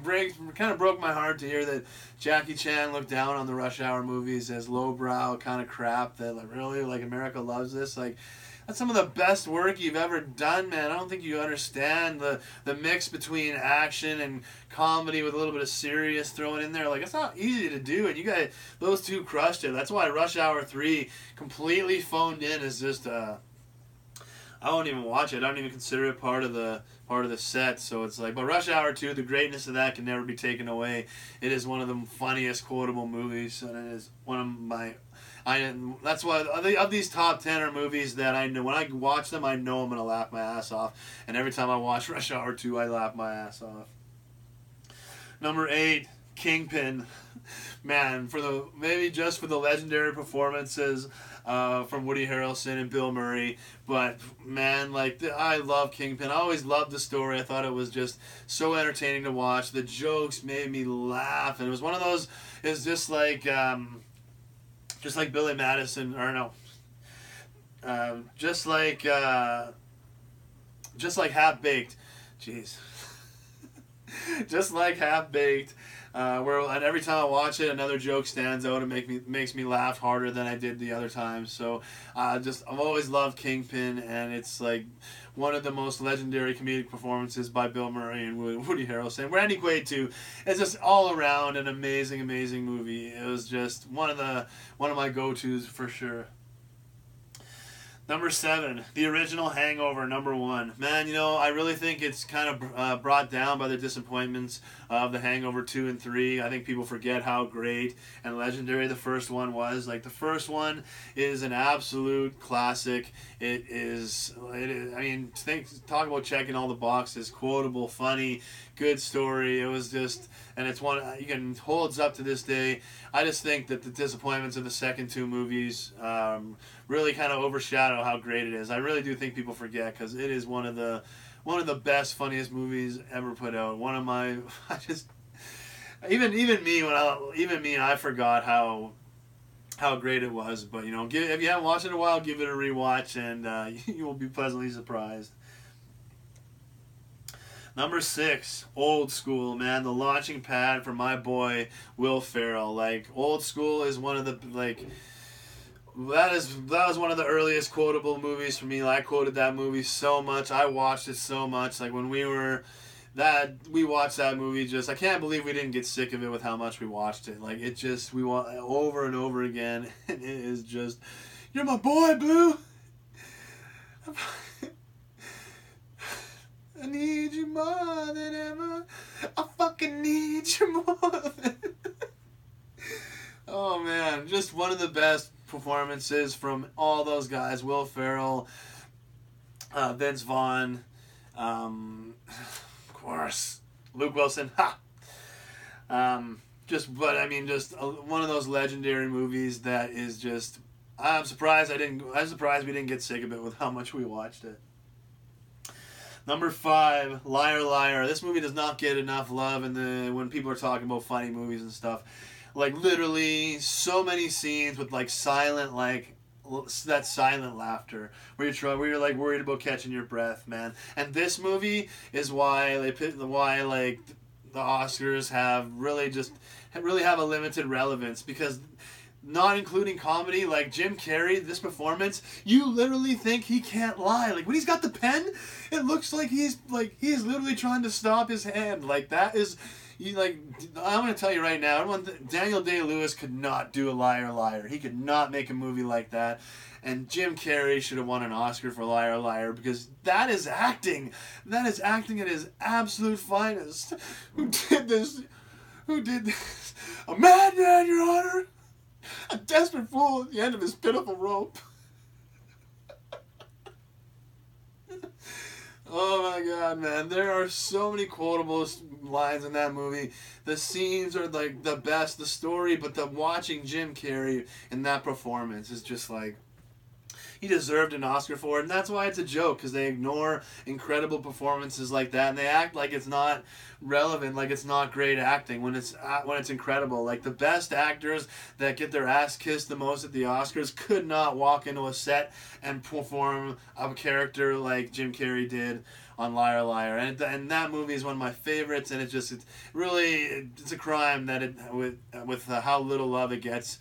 kind of broke my heart to hear that Jackie Chan looked down on the Rush Hour movies as lowbrow kind of crap. That like America loves this. Like, that's some of the best work you've ever done, man. I don't think you understand the mix between action and comedy with a little bit of serious thrown in there. Like, it's not easy to do, and you guys, those two crushed it. That's why Rush Hour 3 completely phoned in as just I won't even watch it. I don't even consider it part of the set. So it's like, but Rush Hour 2, the greatness of that can never be taken away. It is one of the funniest quotable movies, and it is one of my. That's why of these top 10 are movies that I know when I watch them, I know I'm gonna laugh my ass off. And every time I watch Rush Hour 2, I laugh my ass off. Number 8, Kingpin. Man, maybe just for the legendary performances from Woody Harrelson and Bill Murray, but man, like, I love Kingpin. I always loved the story. I thought it was just so entertaining to watch. The jokes made me laugh, and it was one of those. It's just like Billy Madison, or no, just like Half Baked. Jeez. Just like Half Baked. And every time I watch it, another joke stands out and makes me laugh harder than I did the other time. So I've always loved Kingpin, and it's like one of the most legendary comedic performances by Bill Murray and Woody Harrelson. Randy Quaid too. It's just all around an amazing, amazing movie. It was just one of my go-tos for sure. Number 7, the original Hangover, number 1. Man, I really think it's kind of brought down by the disappointments of the Hangover 2 and 3. I think people forget how great and legendary the first one was. Like, the first one is an absolute classic. It is. I mean, talk about checking all the boxes. Quotable, funny, good story. It was just, and it's one holds up to this day. I just think that the disappointments of the second 2 movies really kind of overshadow how great it is. I really do think people forget, because it is one of the best, funniest movies ever put out. One of my, even me, I forgot how great it was. But if you haven't watched it in a while, give it a rewatch, and you will be pleasantly surprised. Number 6, Old School, man, the launching pad for my boy Will Ferrell. Like, Old School is one of the, like, that was one of the earliest quotable movies for me. I quoted that movie so much. I watched it so much. Like, when we watched that movie, I can't believe we didn't get sick of it with how much we watched it. Like, we watched over and over again, and it is just, you're my boy, Blue. I need you more than ever. I fucking need you more than. Oh man, just one of the best performances from all those guys: Will Ferrell, Vince Vaughn, of course, Luke Wilson. Ha! Just one of those legendary movies that is just. I'm surprised we didn't get sick of it with how much we watched it. Number 5, Liar Liar. This movie does not get enough love when people are talking about funny movies and stuff. Like, literally, so many scenes with like that silent laughter where you're like worried about catching your breath, man. And this movie is why the Oscars really have a limited relevance, because not including comedy, like Jim Carrey, this performance, you literally think he can't lie. Like when he's got the pen, it looks like he's literally trying to stop his hand. Like that is, I'm going to tell you right now, Daniel Day-Lewis could not do a Liar Liar. He could not make a movie like that. And Jim Carrey should have won an Oscar for Liar Liar, because that is acting. That is acting at his absolute finest. Who did this? A madman, Your Honor. A desperate fool at the end of his pitiful rope. Oh my God, man. There are so many quotable lines in that movie. The scenes are like the best, the story, but watching Jim Carrey in that performance is just like, he deserved an Oscar for it, and that's why it's a joke, because they ignore incredible performances like that, and they act like it's not relevant, like it's not great acting when it's incredible. Like the best actors that get their ass kissed the most at the Oscars could not walk into a set and perform a character like Jim Carrey did on Liar Liar, and that movie is one of my favorites, and it's a crime that with how little love it gets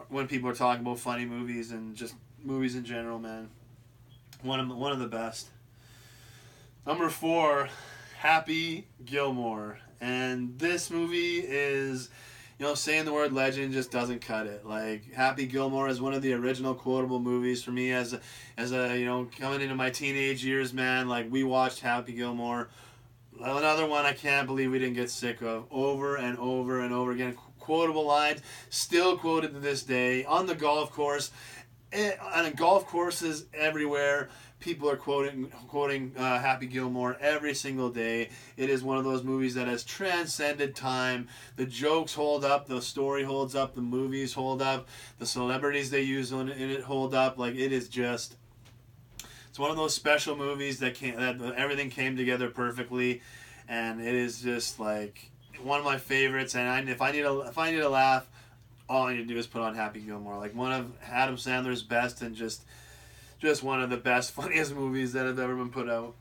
when people are talking about funny movies and just movies in general, man. One of the best. Number 4, Happy Gilmore. And this movie is, saying the word legend just doesn't cut it. Like, Happy Gilmore is one of the original quotable movies for me as a coming into my teenage years, man. Like, we watched Happy Gilmore. Another one I can't believe we didn't get sick of over and over and over again. Quotable lines, still quoted to this day. On the golf course, on golf courses everywhere, people are quoting Happy Gilmore every single day. It is one of those movies that has transcended time. The jokes hold up, the story holds up, the movies hold up, the celebrities they use in it hold up. Like it's one of those special movies that everything came together perfectly, and it is just like one of my favorites. And if I need a laugh, all I need to do is put on Happy Gilmore. Like one of Adam Sandler's best, and just one of the best, funniest movies that have ever been put out.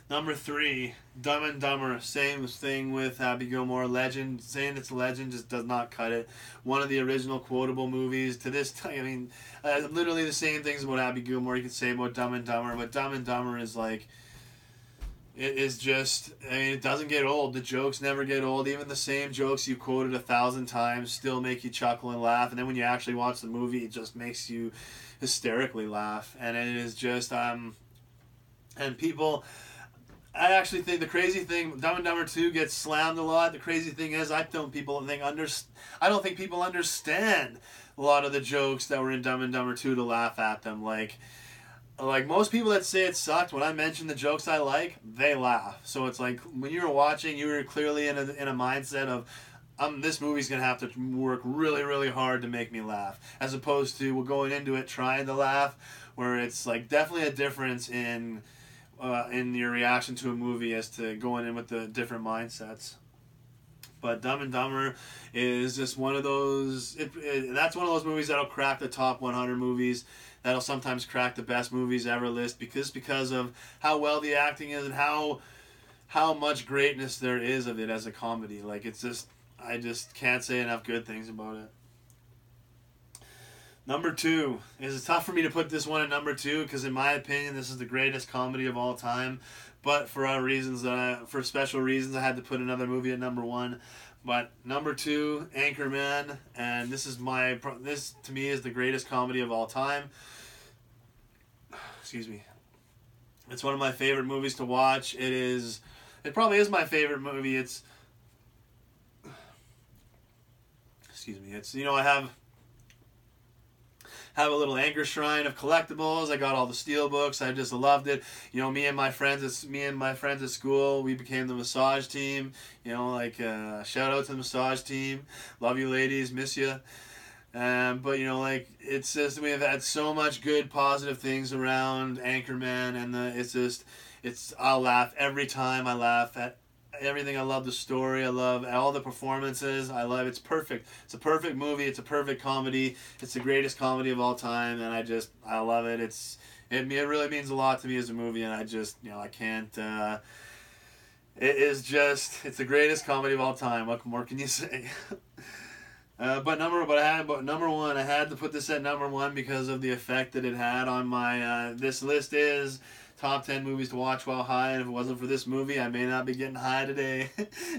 Number 3, Dumb and Dumber. Same thing with Happy Gilmore. Legend. Saying it's legend just does not cut it. One of the original quotable movies to this time. Literally the same things about Happy Gilmore you could say about Dumb and Dumber, but Dumb and Dumber is like, it is just, it doesn't get old. The jokes never get old. Even the same jokes you quoted 1,000 times still make you chuckle and laugh. And then when you actually watch the movie, it just makes you hysterically laugh. And it is just, and people, I actually think the crazy thing, Dumb and Dumber 2 gets slammed a lot. The crazy thing is, I don't think people understand a lot of the jokes that were in Dumb and Dumber 2 to laugh at them. Like most people that say it sucked, when I mention the jokes I like, they laugh. So it's like when you were watching, you were clearly in a mindset of, this movie's gonna have to work really, really hard to make me laugh, as opposed to going into it trying to laugh, where it's like definitely a difference in your reaction to a movie as to going in with the different mindsets. But Dumb and Dumber is just one of those. That's one of those movies that'll crack the top 100 movies. That'll sometimes crack the best movies ever list because of how well the acting is and how much greatness there is of it as a comedy. Like I just can't say enough good things about it. Number 2. It's tough for me to put this one at number 2 because in my opinion this is the greatest comedy of all time. But for special reasons, I had to put another movie at number 1. But number 2, Anchorman, and this to me is the greatest comedy of all time. Excuse me. It's one of my favorite movies to watch. It probably is my favorite movie. Excuse me. I have have a little anchor shrine of collectibles. I got all the steel books. I just loved it. You know, me and my friends at school, we became the massage team. You know, like shout out to the massage team. Love you, ladies. Miss you. But you know, like, it's just, we have had so much good positive things around Anchorman, and I'll laugh every time. I laugh at everything. I love the story. I love all the performances. It's perfect. It's a perfect movie. It's a perfect comedy. It's the greatest comedy of all time, and I love it. It really means a lot to me as a movie, and I can't. It's the greatest comedy of all time. What more can you say? But number one, I had to put this at number one because of the effect that it had on my. This list is top 10 movies to watch while high, and if it wasn't for this movie, I may not be getting high today.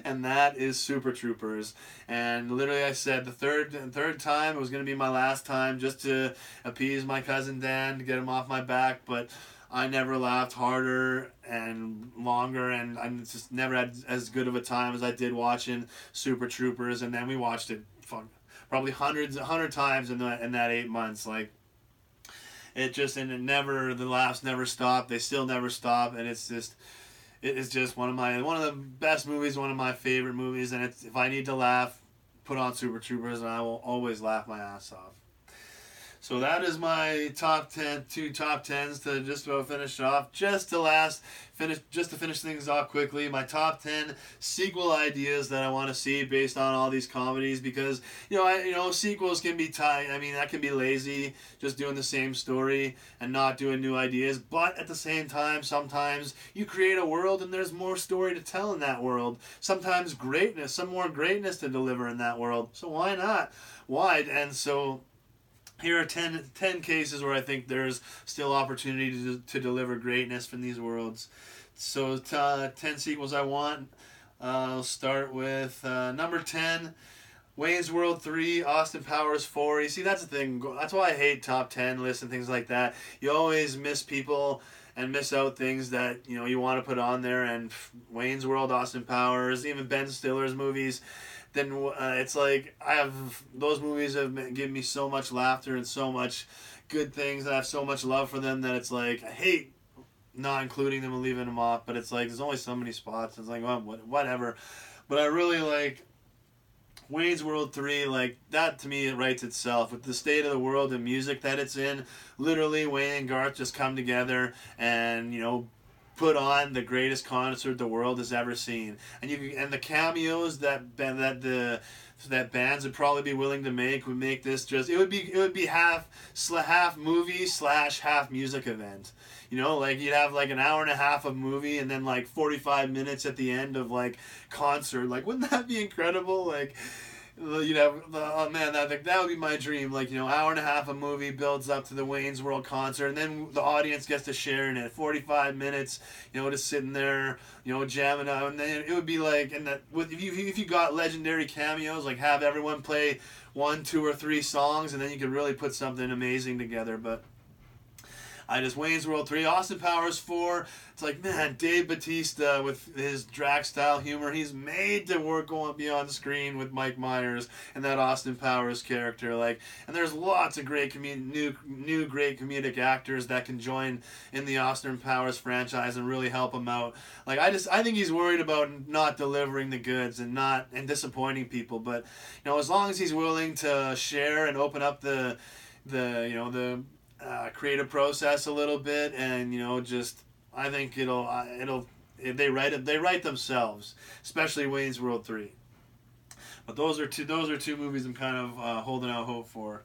And that is Super Troopers. And literally, I said the third time it was going to be my last time, just to appease my cousin Dan, to get him off my back. But I never laughed harder and longer, and I just never had as good of a time as I did watching Super Troopers. And then we watched it probably 100 times in that 8 months. Like, the laughs never stop. They still never stop, and it is just one of the best movies, one of my favorite movies. And if I need to laugh, put on Super Troopers, and I will always laugh my ass off. So that is my top 10, two top 10s to just about finish off. Just to finish things off quickly, my top 10 sequel ideas that I want to see based on all these comedies, because sequels can be tight. I mean, that can be lazy, just doing the same story and not doing new ideas. But at the same time, sometimes you create a world and there's more story to tell in that world. Sometimes some more greatness to deliver in that world. So why not? And so here are 10 cases where I think there's still opportunity to deliver greatness from these worlds. So 10 sequels I want. I'll start with number 10, Wayne's World 3, Austin Powers 4. You see, that's the thing. That's why I hate top 10 lists and things like that. You always miss people and miss out things that you want to put on there. And Wayne's World, Austin Powers, even Ben Stiller's movies. Then it's like those movies have given me so much laughter and so much good things, and I have so much love for them that it's like I hate not including them and leaving them off. But it's like there's only so many spots. It's like, well, whatever. But I really like Wayne's World 3. Like, that to me, it writes itself with the state of the world and music that it's in. Literally, Wayne and Garth just come together and put on the greatest concert the world has ever seen, and the cameos that bands would probably be willing to make would make this it would be half movie / half music event. Like, you'd have like an hour and a half of movie and then like 45 minutes at the end of like concert. Like, wouldn't that be incredible? Like, you'd have that would be my dream. Like, hour and a half of movie builds up to the Wayne's World concert, and then the audience gets to share in it. 45 minutes, just sitting there, jamming out, and then it would be like, if you got legendary cameos, like have everyone play 1, 2, or 3 songs, and then you could really put something amazing together. But Wayne's World 3, Austin Powers 4. It's like, man, Dave Bautista with his drag style humor, he's made to work going beyond the screen with Mike Myers and that Austin Powers character. Like, and there's lots of great new great comedic actors that can join in the Austin Powers franchise and really help him out. Like, I think he's worried about not delivering the goods and disappointing people. But as long as he's willing to share and open up the creative process a little bit, and I think they write themselves, especially Wayne's World 3. But those are two movies I'm kind of holding out hope for.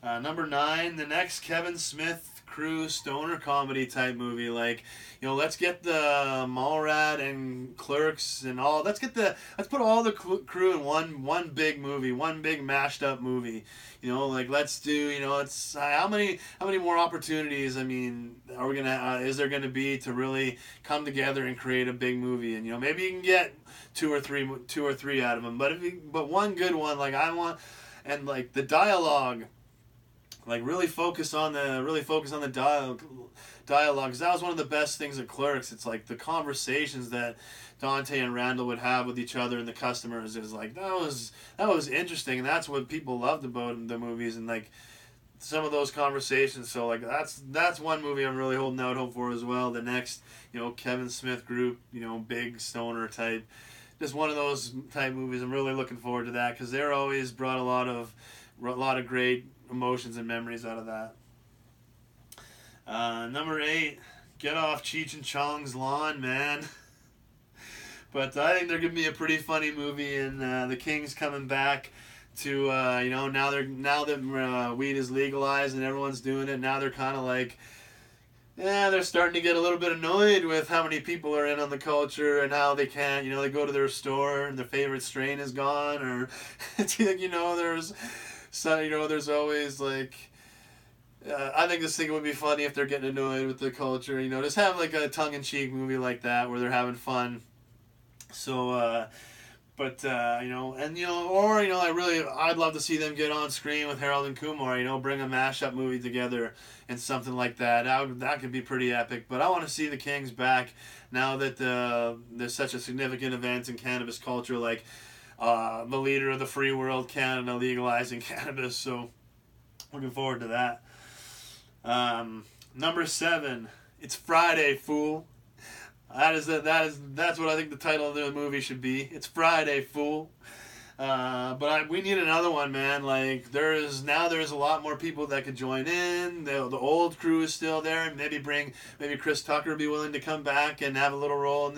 Number 9, the next Kevin Smith crew stoner comedy type movie. Like, let's get the Mallrat and Clerks and all. Let's put all the crew in one big movie, one big mashed up movie. Like, let's do. It's how many more opportunities? I mean, is there gonna be to really come together and create a big movie? And maybe you can get two or three out of them. But one good one, like I want, and like the dialogue Like really focus on the dialogue, because that was one of the best things at Clerks. It's like the conversations that Dante and Randall would have with each other and the customers is like that was interesting, and that's what people loved about the movies, and like some of those conversations. So like that's one movie I'm really holding out hope for as well. The next, Kevin Smith group, big stoner type, just one of those type movies. I'm really looking forward to that, because they're always brought a lot of great emotions and memories out of that. Number 8, get off Cheech and Chong's lawn, man. But I think they're gonna be a pretty funny movie, and the King's coming back to now that weed is legalized and everyone's doing it. Now they're kind of like, they're starting to get a little bit annoyed with how many people are in on the culture and how they can't, they go to their store and their favorite strain is gone, or there's always like. I think this thing would be funny if they're getting annoyed with the culture. Just have like a tongue-in-cheek movie like that where they're having fun. So, I'd love to see them get on screen with Harold and Kumar. Bring a mashup movie together and something like that. That could be pretty epic. But I want to see the Kings back now that there's such a significant event in cannabis culture, like the leader of the free world, Canada, legalizing cannabis. So, looking forward to that. Number 7, it's Friday, fool. That's what I think the title of the movie should be. It's Friday, fool. But we need another one, man. Like there's a lot more people that could join in. The old crew is still there, and maybe Chris Tucker be willing to come back and have a little role in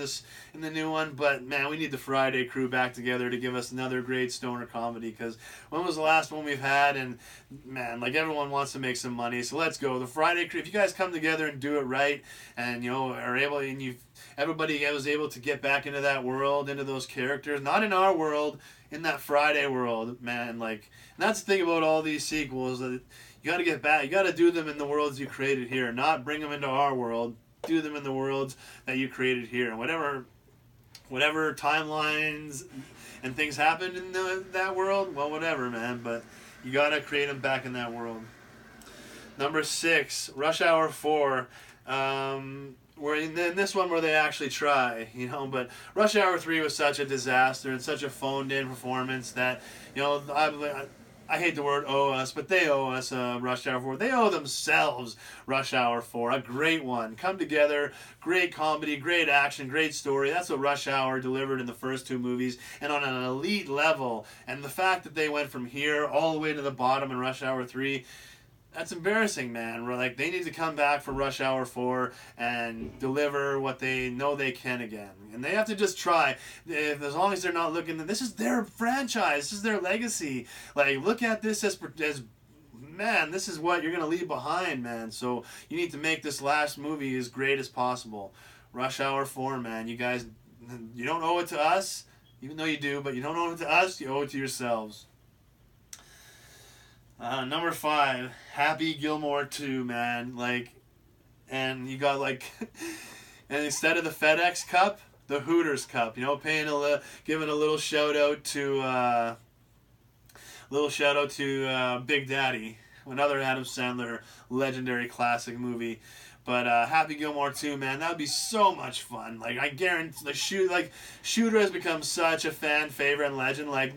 the new one. But man, we need the Friday crew back together to give us another great stoner comedy. Because when was the last one we've had? And man, like everyone wants to make some money, so let's go. The Friday crew. If you guys come together and do it right, and are able, and everybody was able to get back into that world, into those characters, not in our world, in that Friday world, man. Like, and that's the thing about all these sequels, that you got to get back. You got to do them in the worlds you created here, not bring them into our world. Do them in the worlds that you created here, and whatever timelines and things happened in that world, well, whatever, man. But you got to create them back in that world. Number 6, Rush Hour 4. Where in this one where they actually try, but Rush Hour 3 was such a disaster and such a phoned-in performance that, I hate the word owe us, but they owe us Rush Hour 4. They owe themselves Rush Hour 4, a great one. Come together, great comedy, great action, great story. That's what Rush Hour delivered in the first 2 movies, and on an elite level. And the fact that they went from here all the way to the bottom in Rush Hour 3, that's embarrassing, man. We're like, they need to come back for Rush Hour 4 and deliver what they know they can again. And they have to just try. As long as they're not looking, this is their franchise. This is their legacy. Like, look at this as man, this is what you're going to leave behind, man. So you need to make this last movie as great as possible. Rush Hour 4, man. You guys, you don't owe it to us, even though you do, but you don't owe it to us, you owe it to yourselves. Number 5, Happy Gilmore 2, man. Like, and you got like, and instead of the FedEx Cup, the Hooters Cup. Giving a little shout out to Big Daddy, another Adam Sandler legendary classic movie. But Happy Gilmore 2, man, that would be so much fun. Like, I guarantee, Shooter has become such a fan favorite and legend. Like,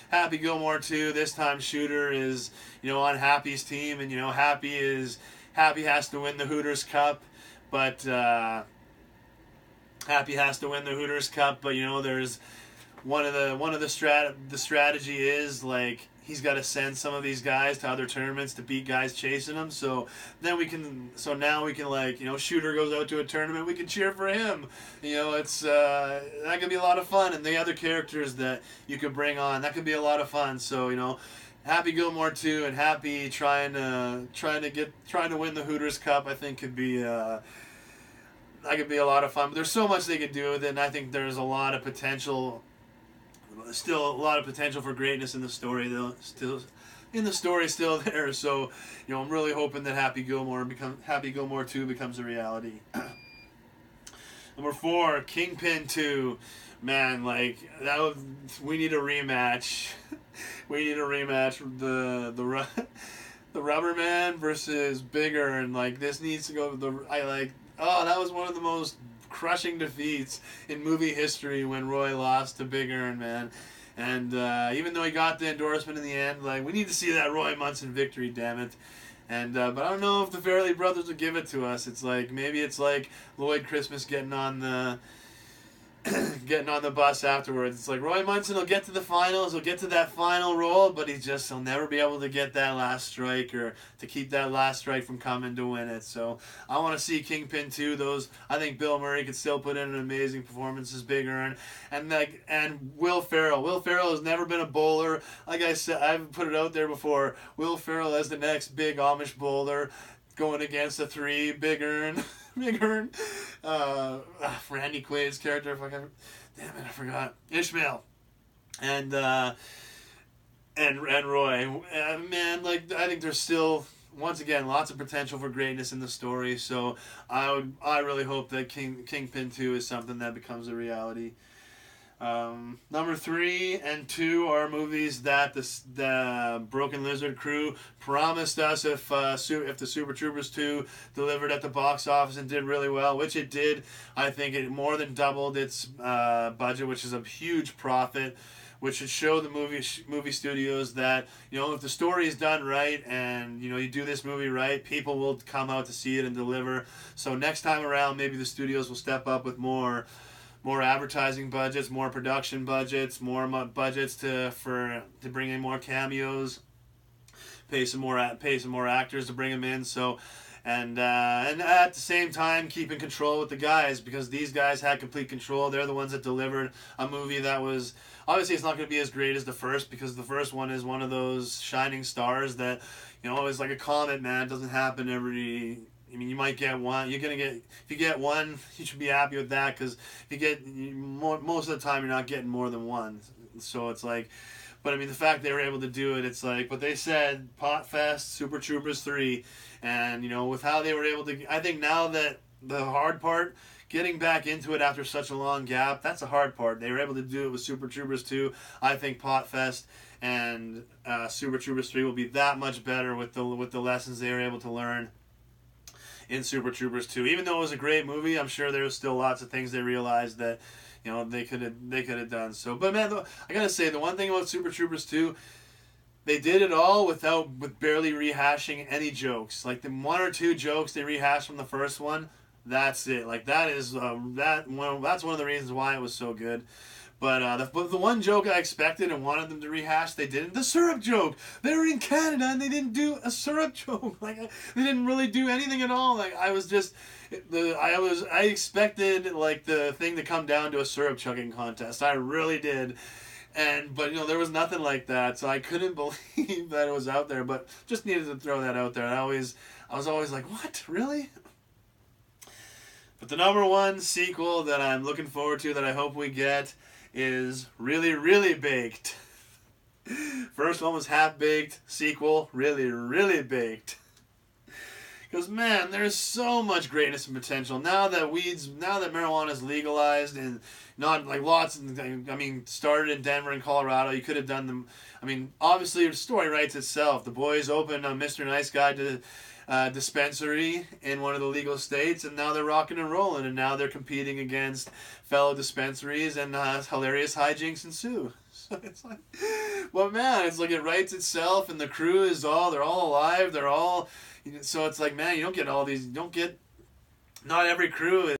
Happy Gilmore 2, this time Shooter is, on Happy's team, and Happy has to win the Hooters Cup, but there's one of the strategy is like, he's got to send some of these guys to other tournaments to beat guys chasing him. So now we can Shooter goes out to a tournament, we can cheer for him. It's that could be a lot of fun, and the other characters that you could bring on, that could be a lot of fun. So Happy Gilmore 2 and Happy trying to win the Hooters Cup, I think could be that could be a lot of fun. But there's so much they could do with it, and I think there's a lot of potential. Still a lot of potential for greatness in the story, though. Still there. So, I'm really hoping that Happy Gilmore 2 becomes a reality. Number 4, Kingpin 2. Man, like we need a rematch. We need a rematch. the Rubber Man versus Bigger, and like this needs to go. That was one of the most crushing defeats in movie history when Roy lost to Bigger, and man. And even though he got the endorsement in the end, like, we need to see that Roy Munson victory, damn it. And but I don't know if the Fairley brothers will give it to us. It's like, maybe it's like Lloyd Christmas getting on the bus afterwards. It's like Roy Munson will get to the finals, he'll get to that final role, but he'll never be able to get that last strike, or to keep that last strike from coming to win it. So I want to see Kingpin 2. I think Bill Murray could still put in an amazing performance as Bigger, and Will Ferrell. Will Ferrell has never been a bowler. Like I said, I've put it out there before. Will Ferrell as the next big Amish bowler, going against the 3 Bigger. Randy Quaid's character, damn it, I forgot. Ishmael, and Roy. Man, like, I think there's still, once again, lots of potential for greatness in the story. So I really hope that Kingpin 2 is something that becomes a reality. Number 3 and 2 are movies that the Broken Lizard crew promised us if the Super Troopers 2 delivered at the box office and did really well, which it did. I think it more than doubled its budget, which is a huge profit, which should show the movie studios that, if the story is done right and, you do this movie right, people will come out to see it and deliver. So next time around, maybe the studios will step up with more advertising budgets, more production budgets, more budgets to bring in more cameos, pay some more actors to bring them in. So, and at the same time, keep in control with the guys, because these guys had complete control. They're the ones that delivered a movie that was, obviously it's not going to be as great as the first, because the first one is one of those shining stars that, is like a comet, man. It doesn't happen every. You might get one. If you get one, you should be happy with that, because if you get most of the time, you're not getting more than one. So it's like, but the fact they were able to do it, it's like, but they said Potfest, Super Troopers 3, and with how they were able to, I think now that the hard part, getting back into it after such a long gap, that's the hard part. They were able to do it with Super Troopers 2. I think Potfest and Super Troopers 3 will be that much better with the lessons they were able to learn in Super Troopers 2. Even though it was a great movie, I'm sure there was still lots of things they realized that they could have done. So, but man, I gotta say, the one thing about Super Troopers 2, they did it all with barely rehashing any jokes. Like the 1 or 2 jokes they rehashed from the first one, that's it. Like that's one of the reasons why it was so good. But the one joke I expected and wanted them to rehash, they didn't. The syrup joke. They were in Canada and they didn't do a syrup joke. Like, they didn't really do anything at all. Like, I expected like the thing to come down to a syrup chugging contest. I really did. But there was nothing like that, so I couldn't believe that it was out there. But just needed to throw that out there. I was always like, what, really? But the number 1 sequel that I'm looking forward to, that I hope we get, is Really, Really Baked. First one was Half Baked, sequel, Really, Really Baked. Because, man, there's so much greatness and potential now that marijuana is legalized, and not like started in Denver and Colorado. You could have done them. Obviously the story writes itself. The boys opened a Mr. Nice Guy dispensary in one of the legal states, and now they're rocking and rolling, and now they're competing against fellow dispensaries, and hilarious hijinks ensue. So it's like, well, man, it's like it writes itself, and the crew they're all alive, so it's like, man, not every crew